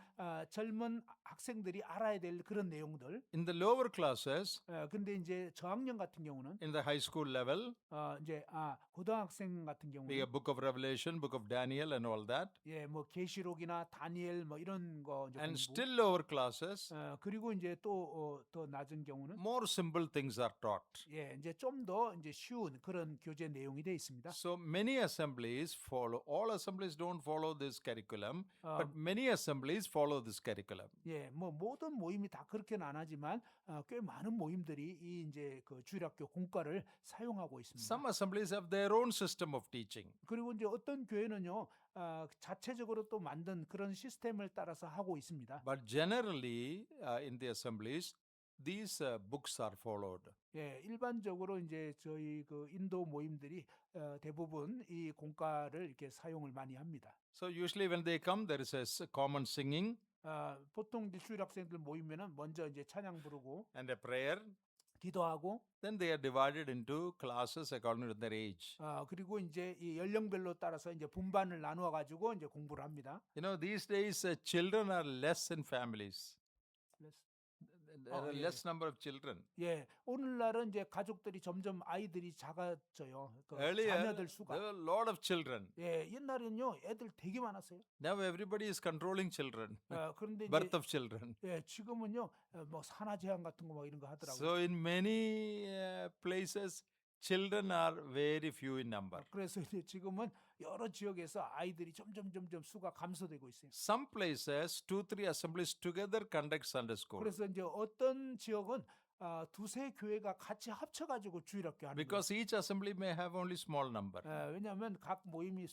젊은 학생들이 알아야 될 그런 내용들. In the lower classes, 근데 이제 저학년 같은 경우는 in the high school level, 이제 고등학생 같은 we 경우는 have Book of Revelation, Book of Daniel, and all that. 예, 뭐 계시록이나 다니엘 뭐 이런 거 이제 And 공부. still lower classes, 그리고 이제 또 더 낮은 경우는 more simple things are taught. 예, 이제 좀 더 이제 쉬운 그런 교재 내용이 되어 있습니다. So many assemblies follow, all assemblies don't follow this curriculum, but 어, many assemblies follow this curriculum. 예, 뭐 모든 모임이 다 그렇게는 안 하지만 꽤 많은 모임들이 이 이제 그 주일학교 공과를 사용하고 있습니다. Some assemblies have their own system of teaching. 그리고 이제 어떤 교회는요, 자체적으로 또 만든 그런 시스템을 따라서 하고 있습니다. But generally, in the assemblies, these books are followed. 예, 일반적으로 이제 저희 그 인도 모임들이 대부분 이 공과를 이렇게 사용을 많이 합니다. So usually when they come, there is a common singing 보통 이제 주일 학생들 모이면은 먼저 이제 찬양 부르고 and a prayer. 기도하고 Then they are divided into classes according to their age. 그리고 이제 이 연령별로 따라서 이제 분반을 나누어 가지고 이제 공부를 합니다. You know, these days children are less in families. There are yeah. less number of children. 예, 오늘날은 이제 가족들이 점점 아이들이 작아져요. 그 Earlier, 자녀들 there 수가. were a lot of children. 예, 옛날에는요 애들 되게 많았어요. Now everybody is controlling children, 그런데 이제 birth of children. 예, 지금은요 뭐 산화 제한 같은 거 막 이런 거 하더라고요. So in many places, children are very few in number. 그래서 이제 지금은 여러 지역에서 아이들이 점점 수가 감소되고 있어요. Some places, 2-3 assemblies together conduct Sunday school 그래서 이제 어떤 지역은 두세 교회가 같이 합쳐가지고 주일학교 하는 거예요. because each assembly may have only small number. 왜냐하면 각 모임이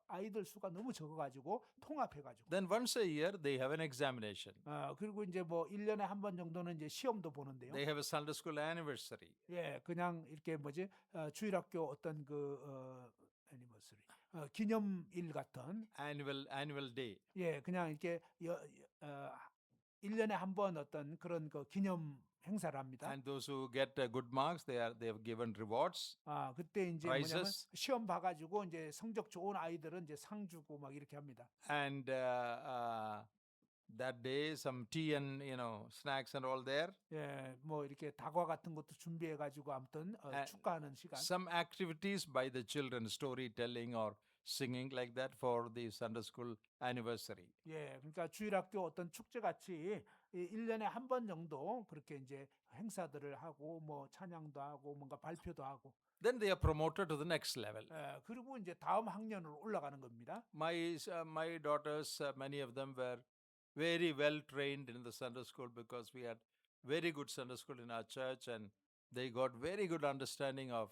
아이들 수가 너무 적어가지고 통합해가지고. Then once a year, they have an examination. 그리고 이제 뭐 1년에 한 번 정도는 이제 시험도 보는데요. They have a Sunday school anniversary. 예, 그냥 이렇게 주일학교 어떤 anniversary, 기념일 같은 Annual day. 예, 그냥 이렇게 1년에 한 번 어떤 그런 기념 행사를 합니다. And those who get good marks, they have given rewards. 그때 이제 뭐냐면 Prizes. 시험 봐가지고 이제 성적 좋은 아이들은 이제 상 주고 막 이렇게 합니다. And that day, some tea and snacks and all there. 예, 뭐 이렇게 다과 같은 것도 준비해가지고 아무튼 축하하는 시간. Some activities by the children, storytelling or singing like that for the Sunday school anniversary. 예, 그러니까 주일학교 어떤 축제 같이 1년에 한 번 정도 그렇게 이제 행사들을 하고 뭐 찬양도 하고 뭔가 발표도 하고. Then they are promoted to the next level. 그리고 이제 다음 학년으로 올라가는 겁니다. My daughters, many of them were very well trained in the Sunday school because we had very good Sunday school in our church, and they got very good understanding of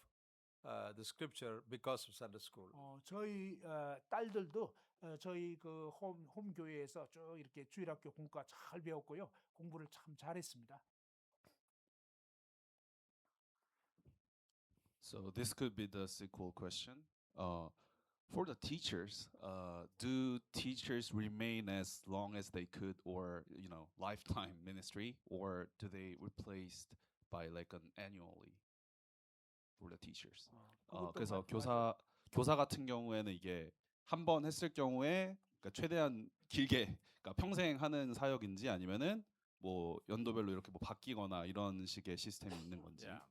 the scripture because of Sunday school. 저희 딸들도 저희 그 홈 교회에서 쭉 이렇게 주일학교 공과 잘 배웠고요. 공부를 참 잘했습니다. So this could be the sequel question. For the teachers, do teachers remain as long as they could, or lifetime ministry, or do they replaced by like an annually for the teachers? 그래서 교사 같은 경우에는 이게 한 번 했을 경우에 그러니까 최대한 길게, 그러니까 평생 하는 사역인지 아니면은 뭐 연도별로 이렇게 뭐 바뀌거나 이런 식의 시스템이 있는 건지. Yeah.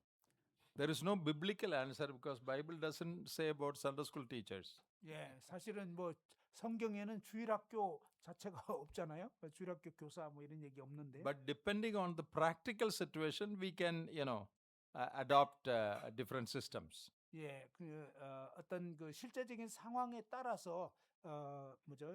There is no biblical answer because Bible doesn't say about Sunday school teachers. 예, 사실은 뭐 성경에는 주일학교 자체가 없잖아요. 주일학교 교사 뭐 이런 얘기 없는데. But depending on the practical situation, we can, adopt different systems. 예, 어떤 그 실제적인 상황에 따라서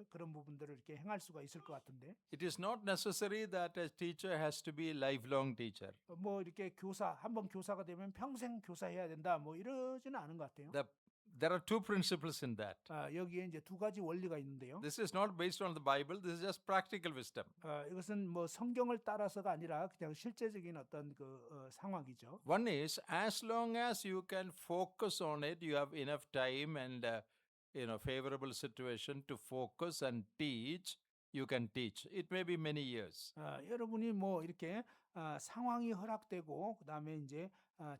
그런 부분들을 이렇게 행할 수가 있을 것 같은데. It is not necessary that a teacher has to be a lifelong teacher. 뭐 이렇게 한번 교사가 되면 평생 교사해야 된다. 뭐 이러지는 않은 것 같아요. There are two principles in that. 여기에 이제 두 가지 원리가 있는데요. This is not based on the Bible. This is just practical wisdom. 이것은 뭐 성경을 따라서가 아니라 그냥 실제적인 어떤 상황이죠. One is, as long as you can focus on it, you have enough time and favorable situation to focus and teach. You can teach. It may be many years. 여러분이 뭐 이렇게 상황이 허락되고 그다음에 이제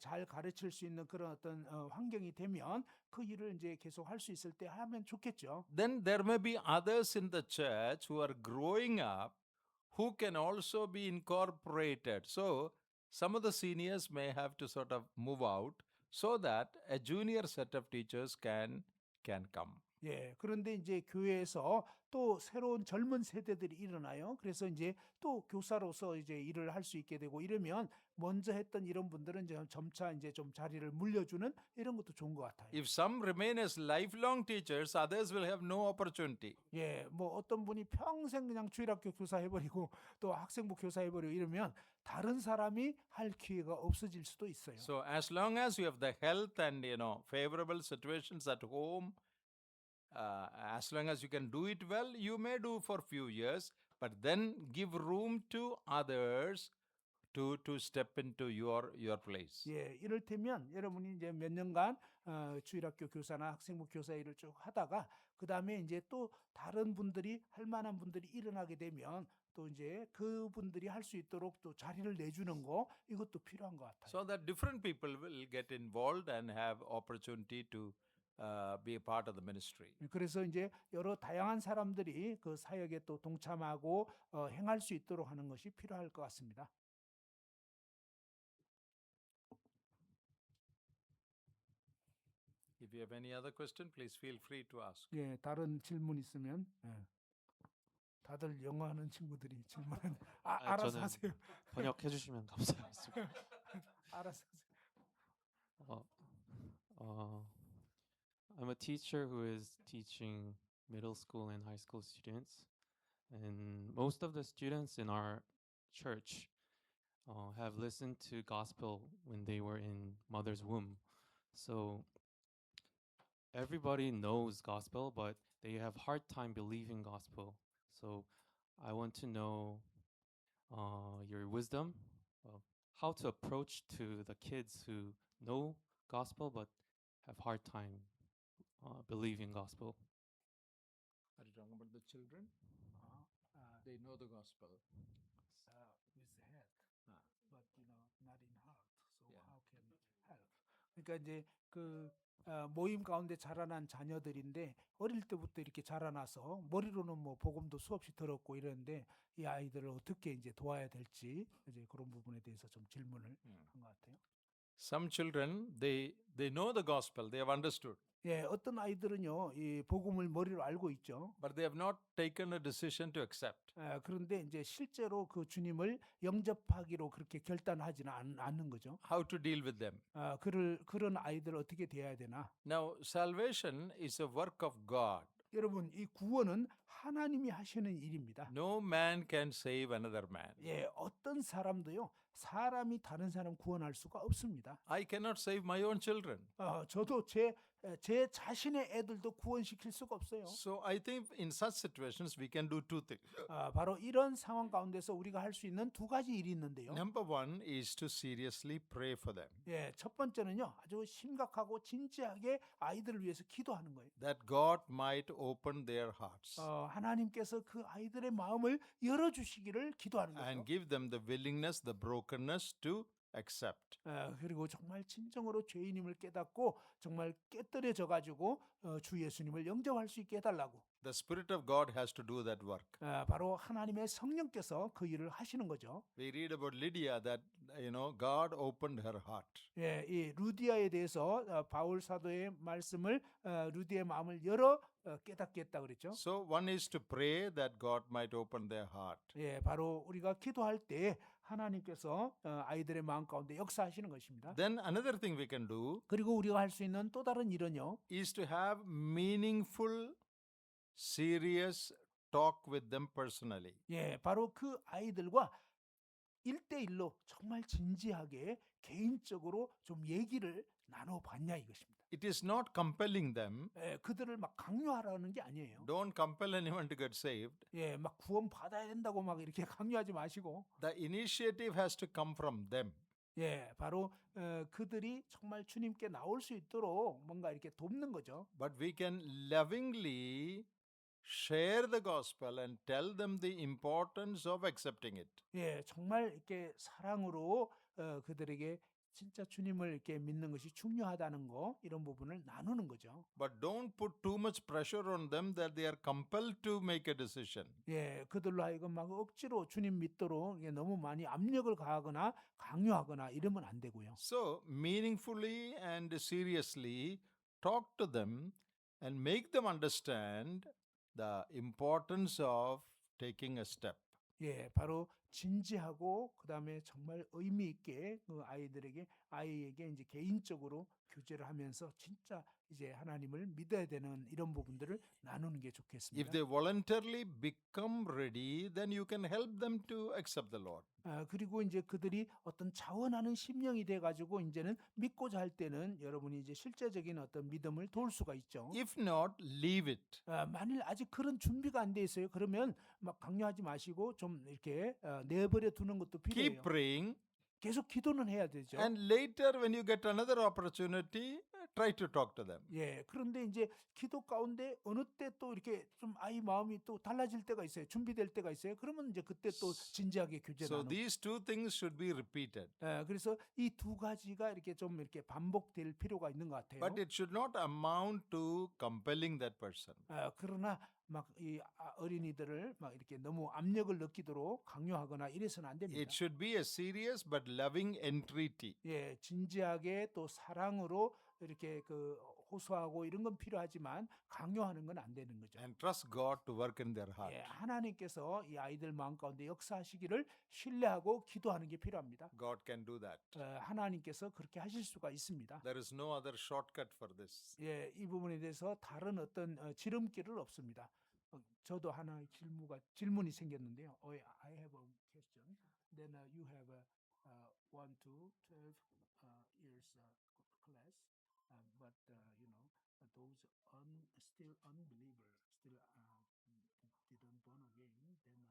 잘 가르칠 수 있는 그런 어떤 환경이 되면 그 일을 이제 계속 할 수 있을 때 하면 좋겠죠. Then there may be others in the church who are growing up who can also be incorporated. So some of the seniors may have to sort of move out so that a junior set of teachers can come. 예, 그런데 이제 교회에서 또 새로운 젊은 세대들이 일어나요. 그래서 이제 또 교사로서 이제 일을 할 수 있게 되고 이러면 먼저 했던 이런 분들은 이제 점차 이제 좀 자리를 물려주는 이런 것도 좋은 것 같아요. If some remain as lifelong teachers, others will have no opportunity. 예, 뭐 어떤 분이 평생 그냥 주일학교 교사 해버리고 또 학생부 교사 해버리고 이러면 다른 사람이 할 기회가 없어질 수도 있어요. So as long as you have the health and favorable situations at home, as long as you can do it well, you may do for few years, but then give room to others to step into your place. 예, 이를테면 여러분이 이제 몇 년간 주일학교 교사나 학생부 교사 일을 쭉 하다가 그 다음에 이제 또 다른 분들이 할 만한 분들이 일어나게 되면 또 이제 그분들이 할 수 있도록 또 자리를 내주는 거 이것도 필요한 것 같아요. So that different people will get involved and have opportunity to be a part of the ministry. 그래서 이제 여러 다양한 사람들이 그 사역에 또 동참하고 행할 수 있도록 하는 것이 필요할 것 같습니다. If you have any other question, please feel free to ask. 예, 다른 질문 있으면 다들 영어 하는 친구들이 질문은 알아서 저는 하세요. 번역해 주시면 감사하겠습니다. 알아서 하세요. I'm a teacher who is teaching middle school and high school students, and most of the students in our church have listened to gospel when they were in mother's womb. So everybody knows gospel, but they have hard time believing gospel. So I want to know your wisdom of how to approach to the kids who know gospel but have hard time believing gospel. Are you talking about the children? They know the gospel. with head, but not in heart. So Yeah. how can help? 그러니까 이제 그 모임 가운데 자라난 자녀들인데 어릴 때부터 이렇게 자라나서 머리로는 뭐 복음도 수없이 들었고 이러는데 이 아이들을 어떻게 이제 도와야 될지 이제 그런 부분에 대해서 좀 질문을 한 것 같아요. Some children, they know the gospel, they have understood, 예, 어떤 아이들은요 이 복음을 머리로 알고 있죠. but they have not taken a decision to accept. 그런데 이제 실제로 그 주님을 영접하기로 그렇게 결단하지는 않는 거죠. How to deal with them? 그런 아이들 어떻게 대해야 되나? Now, salvation is a work of God. 여러분 이 구원은 하나님이 하시는 일입니다. No man can save another man. 예, 어떤 사람도요 사람이 다른 사람 구원할 수가 없습니다. I cannot save my own children. 저도 제 자신의 애들도 구원시킬 수가 없어요. So I think in such situations we can do two things. 바로 이런 상황 가운데서 우리가 할 수 있는 두 가지 일이 있는데요. Number one is to seriously pray for them, 예, 첫 번째는요 아주 심각하고 진지하게 아이들을 위해서 기도하는 거예요. that God might open their hearts 하나님께서 그 아이들의 마음을 열어주시기를 기도하는 거죠. and give them the willingness, the brokenness to accept. 그리고 정말 진정으로 죄인임을 깨닫고 정말 깨뜨려져 가지고 주 예수님을 영접할 수 있게 해달라고. The Spirit of God has to do that work. 바로 하나님의 성령께서 그 일을 하시는 거죠. We read about Lydia that God opened her heart. 예, 이 루디아에 대해서 바울 사도의 말씀을 루디아의 마음을 열어 깨닫게 했다 그랬죠. So one is to pray that God might open their heart. 예, 바로 우리가 기도할 때 하나님께서 아이들의 마음 가운데 역사하시는 것입니다. Then another thing we can do 그리고 우리가 할 수 있는 또 다른 일은요. is to have meaningful, serious talk with them personally. 예, 바로 그 아이들과 1대1로 정말 진지하게 개인적으로 좀 얘기를 나눠봤냐 이것입니다. It is not compelling them. 그들을 막 강요하라는 게 아니에요. Don't compel anyone to get saved. 막 구원 받아야 된다고 막 이렇게 강요하지 마시고, The initiative has to come from them. 바로 그들이 정말 주님께 나올 수 있도록 뭔가 이렇게 돕는 거죠. But we can lovingly share the gospel and tell them the importance of accepting it. 정말 이렇게 사랑으로 그들에게 진짜 주님을 이렇게 믿는 것이 중요하다는 거, 이런 부분을 나누는 거죠. But don't put too much pressure on them that they are compelled to make a decision. 그들로 하여금 막 억지로 주님 믿도록 이게 너무 많이 압력을 가하거나 강요하거나 이러면 안 되고요. So, meaningfully and seriously talk to them and make them understand the importance of taking a step. 바로 진지하고 그다음에 정말 의미 있게 그 아이에게 이제 개인적으로 교제를 하면서 진짜 이제 하나님을 믿어야 되는 이런 부분들을 나누는 게 If 좋겠습니다. they voluntarily become ready, then you can help them to accept the Lord. 그리고 이제 그들이 어떤 자원하는 심령이 돼 가지고 이제는 믿고자 할 때는 여러분이 이제 실제적인 어떤 믿음을 도울 수가 있죠. If not, leave it. 만일 아직 그런 준비가 안 돼 있어요. 그러면 막 강요하지 마시고 좀 이렇게 내버려 두는 것도 필요해요. Keep praying, 계속 기도는 해야 되죠. and later, when you get another opportunity, try to talk to them. 그런데 이제 기도 가운데 어느 때 또 이렇게 좀 아이 마음이 또 달라질 때가 있어요. 준비될 때가 있어요. 그러면 이제 그때 또 진지하게 교제 So 나누고. these two things should be repeated. 그래서 이 두 가지가 이렇게 좀 이렇게 반복될 필요가 있는 것 같아요. But it should not amount to compelling that person. 그러나 막 이 어린이들을 막 이렇게 너무 압력을 느끼도록 강요하거나 이래서는 안 됩니다. It should be a serious but loving entreaty. 진지하게 또 사랑으로 이렇게 그 호소하고 이런 건 필요하지만 강요하는 건 안 되는 거죠. And trust God to work in their heart. 하나님께서 이 아이들 마음 가운데 역사하시기를 신뢰하고 기도하는 게 필요합니다. God can do that. 하나님께서 그렇게 하실 수가 있습니다. There is no other shortcut for this. 이 부분에 대해서 다른 어떤 지름길은 없습니다. 저도 하나 질문이 생겼는데요. I have a question. Then you have a 1 to 12 years class, but those still unbeliever, still didn't born again. Then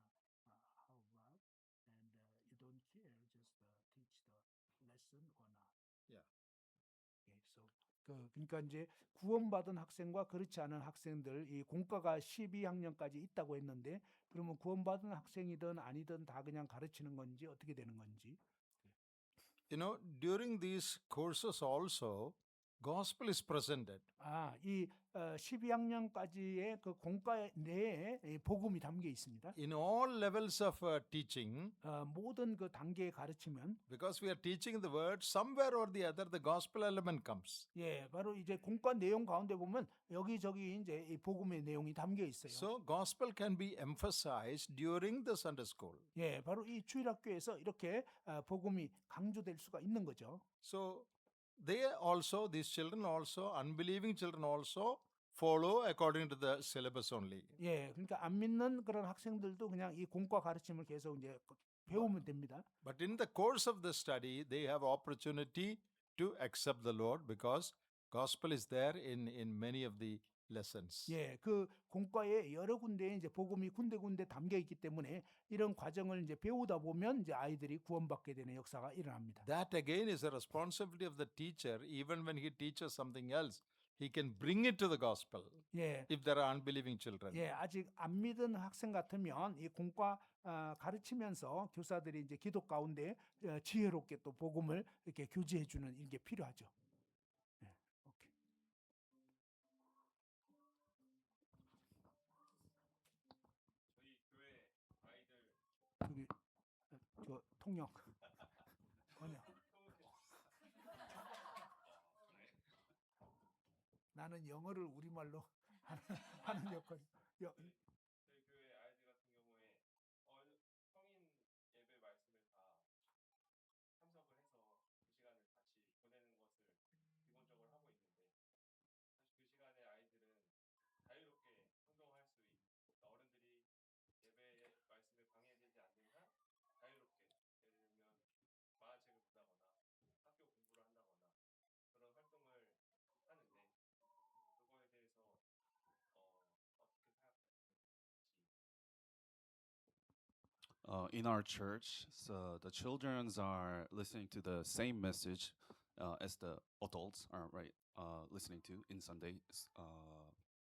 how about? And you don't care, just teach the lesson or not? Yeah. So 그러니까 이제 구원받은 학생과 그렇지 않은 학생들, 이 공과가 12학년까지 있다고 했는데, 그러면 구원받은 학생이든 아니든 다 그냥 가르치는 건지 어떻게 되는 건지. During these courses also, gospel is presented. 이 12학년까지의 그 공과 내에 이 복음이 담겨 있습니다. In all levels of teaching, 모든 그 단계에 가르치면, because we are teaching the word, somewhere or the other, the gospel element comes. 바로 이제 공과 내용 가운데 보면 여기저기 이제 이 복음의 내용이 담겨 있어요. So, gospel can be emphasized during the Sunday school. 바로 이 주일학교에서 이렇게 복음이 강조될 수가 있는 거죠. So, these children also, unbelieving children also, follow according to the syllabus only. 그러니까 안 믿는 그런 학생들도 그냥 이 공과 가르침을 계속 이제 배우면 됩니다. But in the course of the study, they have opportunity to accept the Lord because gospel is there in many of the lessons. 그 공과에 여러 군데 이제 복음이 군데군데 담겨 있기 때문에 이런 과정을 이제 배우다 보면 이제 아이들이 구원받게 되는 역사가 일어납니다. That again is a responsibility of the teacher. Even when he teaches something else, he can bring it to the gospel if there are unbelieving children. 아직 안 믿은 학생 같으면 이 공과 가르치면서 교사들이 이제 기도 가운데 지혜롭게 또 복음을 이렇게 교제해 주는 이게 필요하죠. 오케이. 저기 저 통역 번역. 나는 영어를 우리말로 하는 역할. 저희 교회 아이들 같은 경우에 성인 예배 말씀을 다 참석을 해서 그 시간을 같이 보내는 것을 기본적으로 하고 있는데, 사실 그 시간에 아이들은 자유롭게 행동할 수 있고, 어른들이 예배 말씀을 방해되지 않는 한 자유롭게, 예를 들면 만화책을 보다거나 in our church, so the childrens are listening to the same message as the adults are listening to in Sunday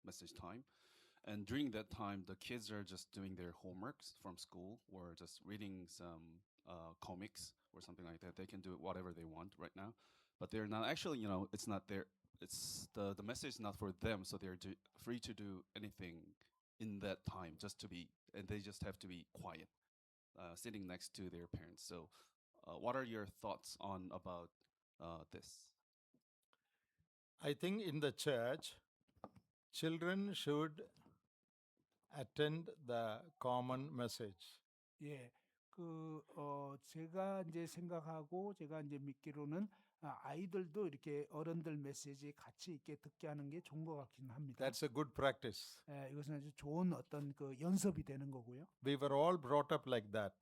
message time. And during that time, the kids are just doing their homeworks from school or just reading some comics or something like that. They can do whatever they want right now, but they're not actually. It's not their. It's the message is not for them, so they're free to do anything in that time, and they just have to be quiet, sitting next to their parents. So, what are your thoughts on about this? I think in the church, children should attend the common message. 예, 제가 이제 생각하고 제가 이제 믿기로는 아이들도 이렇게 어른들 메시지 같이 있게 듣게 하는 게 좋은 것 같긴 합니다. That's a good practice. 이것은 아주 좋은 어떤 그 연습이 되는 거고요. We were all brought up like that.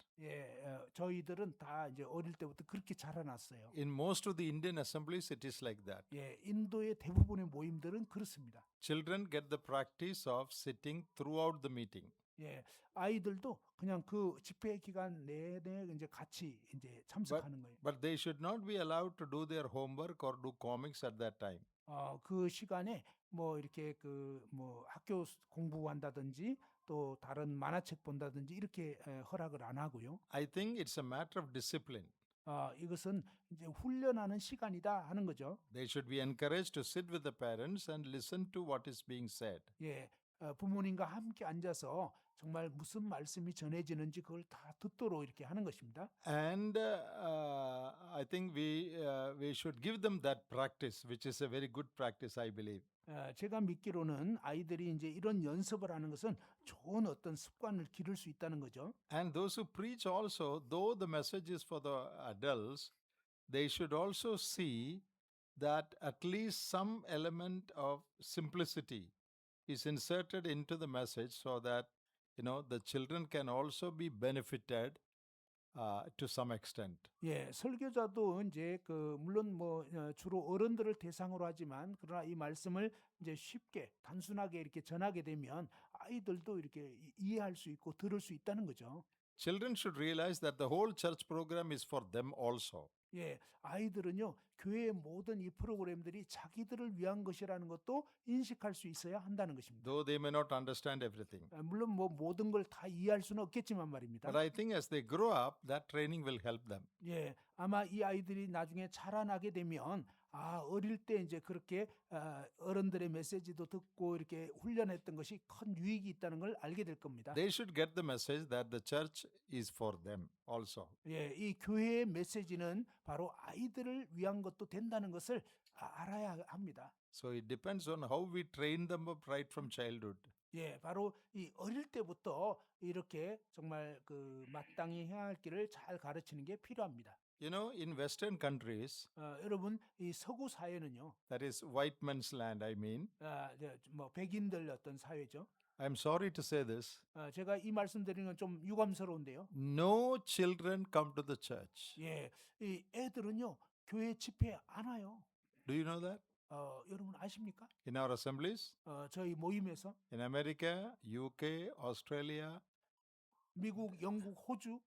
저희들은 다 이제 어릴 때부터 그렇게 자라났어요. In most of the Indian assemblies, it is like that. 인도의 대부분의 모임들은 그렇습니다. Children get the practice of sitting throughout the meeting. 아이들도 그냥 그 집회 기간 내내 이제 같이 이제 참석하는 거예요. But they should not be allowed to do their homework or do comics at that time. 그 시간에 뭐 이렇게 뭐 학교 공부한다든지 또 다른 만화책 본다든지 이렇게 허락을 안 하고요. I think it's a matter of discipline. 이것은 이제 훈련하는 시간이다 하는 거죠. They should be encouraged to sit with the parents and listen to what is being said. 부모님과 함께 앉아서 정말 무슨 말씀이 전해지는지 그걸 다 듣도록 이렇게 하는 것입니다. And I think we should give them that practice, which is a very good practice, I believe. 제가 믿기로는 아이들이 이제 이런 연습을 하는 것은 좋은 어떤 습관을 기를 수 있다는 거죠. And those who preach also, though the message is for the adults, they should also see that at least some element of simplicity is inserted into the message so that the children can also be benefited to some extent. 설교자도 이제 물론 뭐 주로 어른들을 대상으로 하지만 그러나 이 말씀을 이제 쉽게 단순하게 이렇게 전하게 되면 아이들도 이렇게 이해할 수 있고 들을 수 있다는 거죠. Children should realize that the whole church program is for them also. 아이들은요 교회의 모든 이 프로그램들이 자기들을 위한 것이라는 것도 인식할 수 있어야 한다는 것입니다. Though they may not understand everything. 물론 뭐 모든 걸 다 이해할 수는 없겠지만 말입니다. But I think as they grow up, that training will help them. 아마 이 아이들이 나중에 자라나게 되면 어릴 때 이제 그렇게 어른들의 메시지도 듣고 이렇게 훈련했던 것이 큰 유익이 있다는 걸 알게 될 겁니다. They should get the message that the church is for them also. 이 교회의 메시지는 바로 아이들을 위한 것도 된다는 것을 알아야 합니다. So it depends on how we train them up right from childhood. 바로 이 어릴 때부터 이렇게 정말 마땅히 행할 길을 잘 가르치는 게 필요합니다. In Western countries, 여러분 이 서구 사회는요. that is white man's land, I mean. 뭐 백인들 어떤 사회죠. I'm sorry to say this. 제가 이 말씀드리는 건 좀 유감스러운데요. No children come to the church. 이 애들은요 교회 집회에 안 와요. Do you know that? 여러분 아십니까? In our assemblies, 저희 모임에서 in America, UK, Australia, 미국, 영국, 호주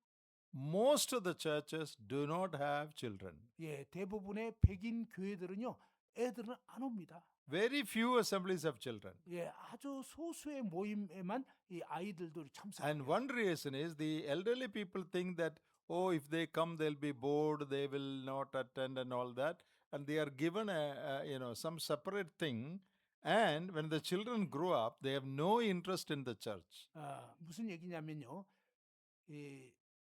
most of the churches do not have children. 대부분의 백인 교회들은요 애들은 안 옵니다. Very few assemblies have children. 아주 소수의 모임에만 이 아이들도 참석해요. And one reason is the elderly people think that, if they come, they'll be bored, they will not attend and all that. And they are given some separate thing. And when the children grow up, they have no interest in the church. 무슨 얘기냐면요.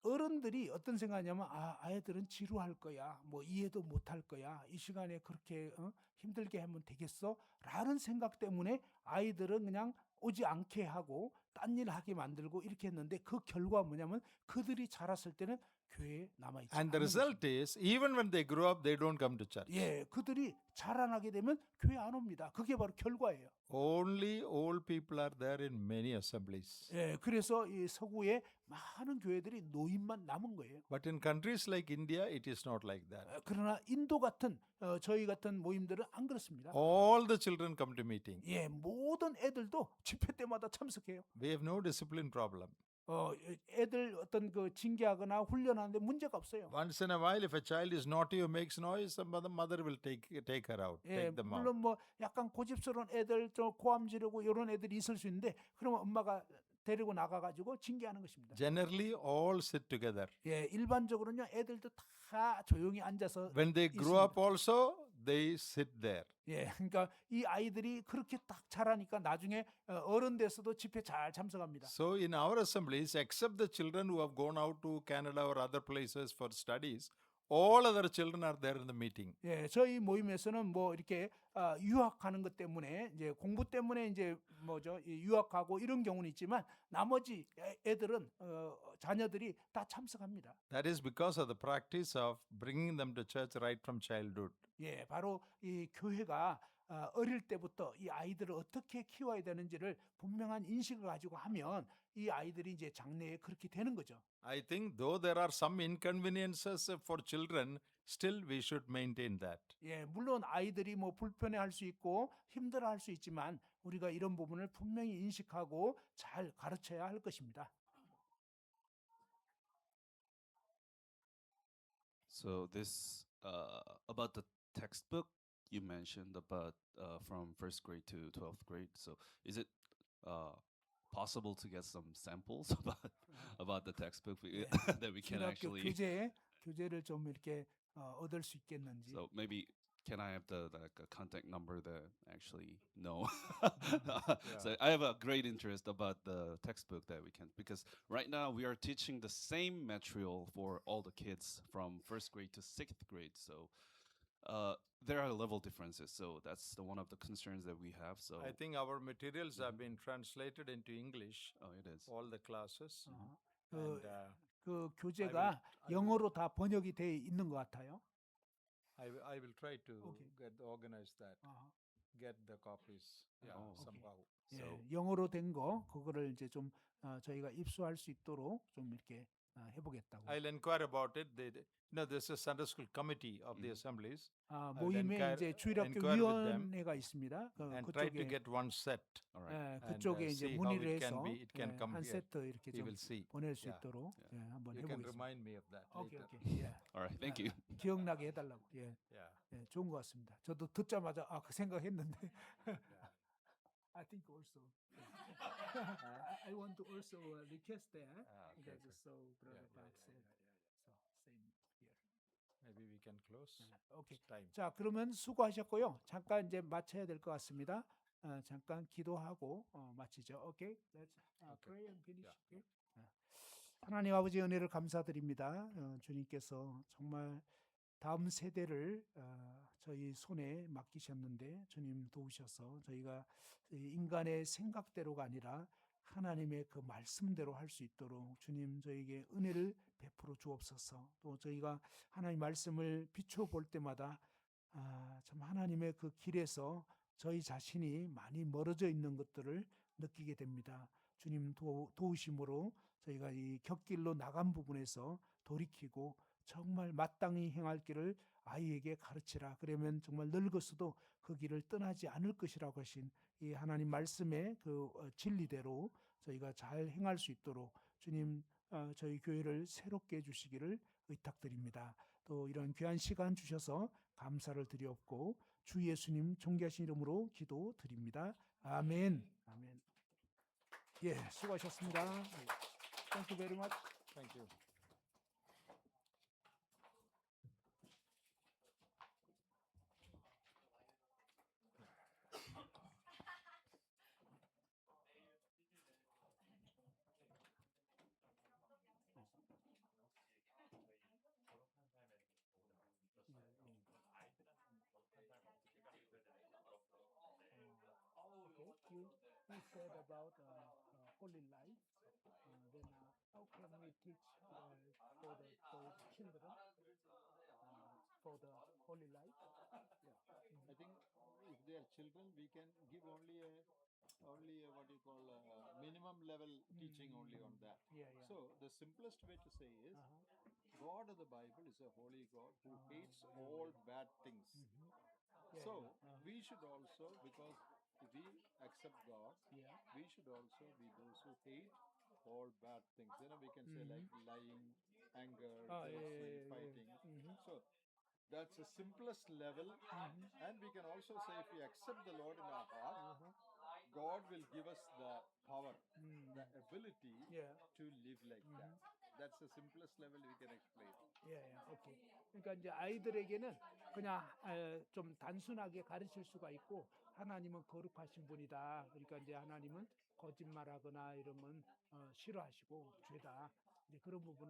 어른들이 어떤 생각하냐면 아이들은 지루할 거야. 뭐 이해도 못할 거야. 이 시간에 그렇게 힘들게 하면 되겠어? 라는 생각 때문에 아이들은 그냥 오지 않게 하고 딴 일 하게 만들고 이렇게 했는데 그 결과가 뭐냐면 그들이 자랐을 때는 교회에 남아있지 And the 않는 result is, even when they grow up, they don't come to church. 그들이 자라나게 되면 교회 안 옵니다. 그게 바로 결과예요. Only old people are there in many assemblies. 그래서 이 서구에 많은 교회들이 노인만 남은 거예요. But in countries like India, it is not like that. 그러나 인도 같은 저희 같은 모임들은 안 그렇습니다. All the children come to meeting. 모든 애들도 집회 때마다 참석해요. We have no discipline problem. 애들 어떤 그 징계하거나 훈련하는데 문제가 없어요. Once in a while, if a child is naughty or makes noise, the mother will take her out, 예, take them out. 물론 뭐 약간 고집스러운 애들, 저 고함 지르고 이런 애들이 있을 수 있는데 그러면 엄마가 데리고 나가가지고 징계하는 것입니다. Generally, all sit together. 예, 일반적으로는요 애들도 다 조용히 앉아서 When they grow 있습니다. up, also they sit there. 예, 그러니까 이 아이들이 그렇게 딱 자라니까 나중에 어른 돼서도 집회 잘 참석합니다. So, in our assemblies, except the children who have gone out to Canada or other places for studies, all other children are there in the meeting. 예, 저희 모임에서는 뭐 이렇게 유학하는 것 때문에 이제 공부 때문에 이제 뭐죠 이 유학하고 이런 경우는 있지만 나머지 애들은 자녀들이 다 참석합니다. That is because of the practice of bringing them to church right from childhood. 예, 바로 이 교회가 어릴 때부터 이 아이들을 어떻게 키워야 되는지를 분명한 인식을 가지고 하면 이 아이들이 이제 장래에 그렇게 되는 거죠. I think though there are some inconveniences for children, still we should maintain that. 예, 물론 아이들이 뭐 불편해할 수 있고 힘들어할 수 있지만 우리가 이런 부분을 분명히 인식하고 잘 가르쳐야 할 것입니다. So this about the textbook you mentioned about from first grade to 12th grade. So is it possible to get some samples about the textbook that we can 신학교 actually? 교재를 좀 이렇게 얻을 수 있겠는지. So maybe can I have the like a contact number that actually know? So I have a great interest about the textbook that we can, because right now we are teaching the same material for all the kids from first grade to sixth grade. So there are level differences. So that's one of the concerns that we have. So I think our materials have been translated into English, oh, it is. all the classes. 그, And 그 교재가 영어로 다 번역이 돼 있는 것 같아요. I will try to Okay. organize that, get the copies Oh, okay. somehow. 예, So- 영어로 된 거 그거를 이제 좀 저희가 입수할 수 있도록 좀 이렇게 해보겠다고. I'll inquire about it. There's a Sunday school committee of the assemblies 모임에 inquire- 이제 주일학교 inquire with them 위원회가 있습니다. and try to 그쪽에 get one set. All right. 그쪽에 이제 see how 문의를 it can 해서 it can come 한 here. 세트 이렇게 We 좀 will see. 보낼 수 Yeah. 있도록 한번 You can 해보겠습니다. remind me of that 오케이 later. 오케이. 예. All right. Thank you. 기억나게 해달라고. 예. Yeah. 예, 좋은 것 같습니다. 저도 듣자마자 그 생각했는데. I think also. I want to also request that. Okay, Because okay. so Brother Yeah, Park yeah, said. So same here. Maybe we can close. 오케이. It's time. 자, 그러면 수고하셨고요. 잠깐 이제 마쳐야 될 것 같습니다. 잠깐 기도하고 마치죠. 오케이. Let's pray and finish. Yeah. Okay? 하나님 아버지 은혜를 감사드립니다. 주님께서 정말 다음 세대를 저희 손에 맡기셨는데 주님 도우셔서 저희가 인간의 생각대로가 아니라 하나님의 그 말씀대로 할 수 있도록 주님 저에게 은혜를 베풀어 주옵소서. 또 저희가 하나님 말씀을 비추어 볼 때마다 참 하나님의 그 길에서 저희 자신이 많이 멀어져 있는 것들을 느끼게 됩니다. 주님 도우심으로 저희가 이 곁길로 나간 부분에서 돌이키고 정말 마땅히 행할 길을 아이에게 가르치라. 그러면 정말 늙어서도 그 길을 떠나지 않을 것이라고 하신 이 하나님 말씀의 그 진리대로 저희가 잘 행할 수 있도록 주님 저희 교회를 새롭게 해주시기를 의탁드립니다. 또 이런 귀한 시간 주셔서 감사를 드리옵고 주 예수님 존귀하신 이름으로 기도드립니다. 아멘. 아멘. 예, 수고하셨습니다. Thank you very much. Thank you. Okay. You said about holy life. Then how can we teach for those children for the holy life? I think if they are children, we can give only a what you call minimum level teaching only on that. Yeah. So the simplest way to say is God of the Bible is a holy God who hates all bad things. So we should also, because if we accept God, we should also be those who hate all bad things. You know, we can say like lying, anger, 아, jealousy, 예, 예. fighting. 음. So that's the simplest level. And we can also say if we accept the Lord in our heart, God will give us the power, the ability Yeah. to live like that. That's the simplest level we can explain. 예, 예, 오케이. 그러니까 이제 아이들에게는 그냥 좀 단순하게 가르칠 수가 있고 하나님은 거룩하신 분이다. 그러니까 이제 하나님은 거짓말하거나 이러면 싫어하시고 죄다. 이제 그런 부분을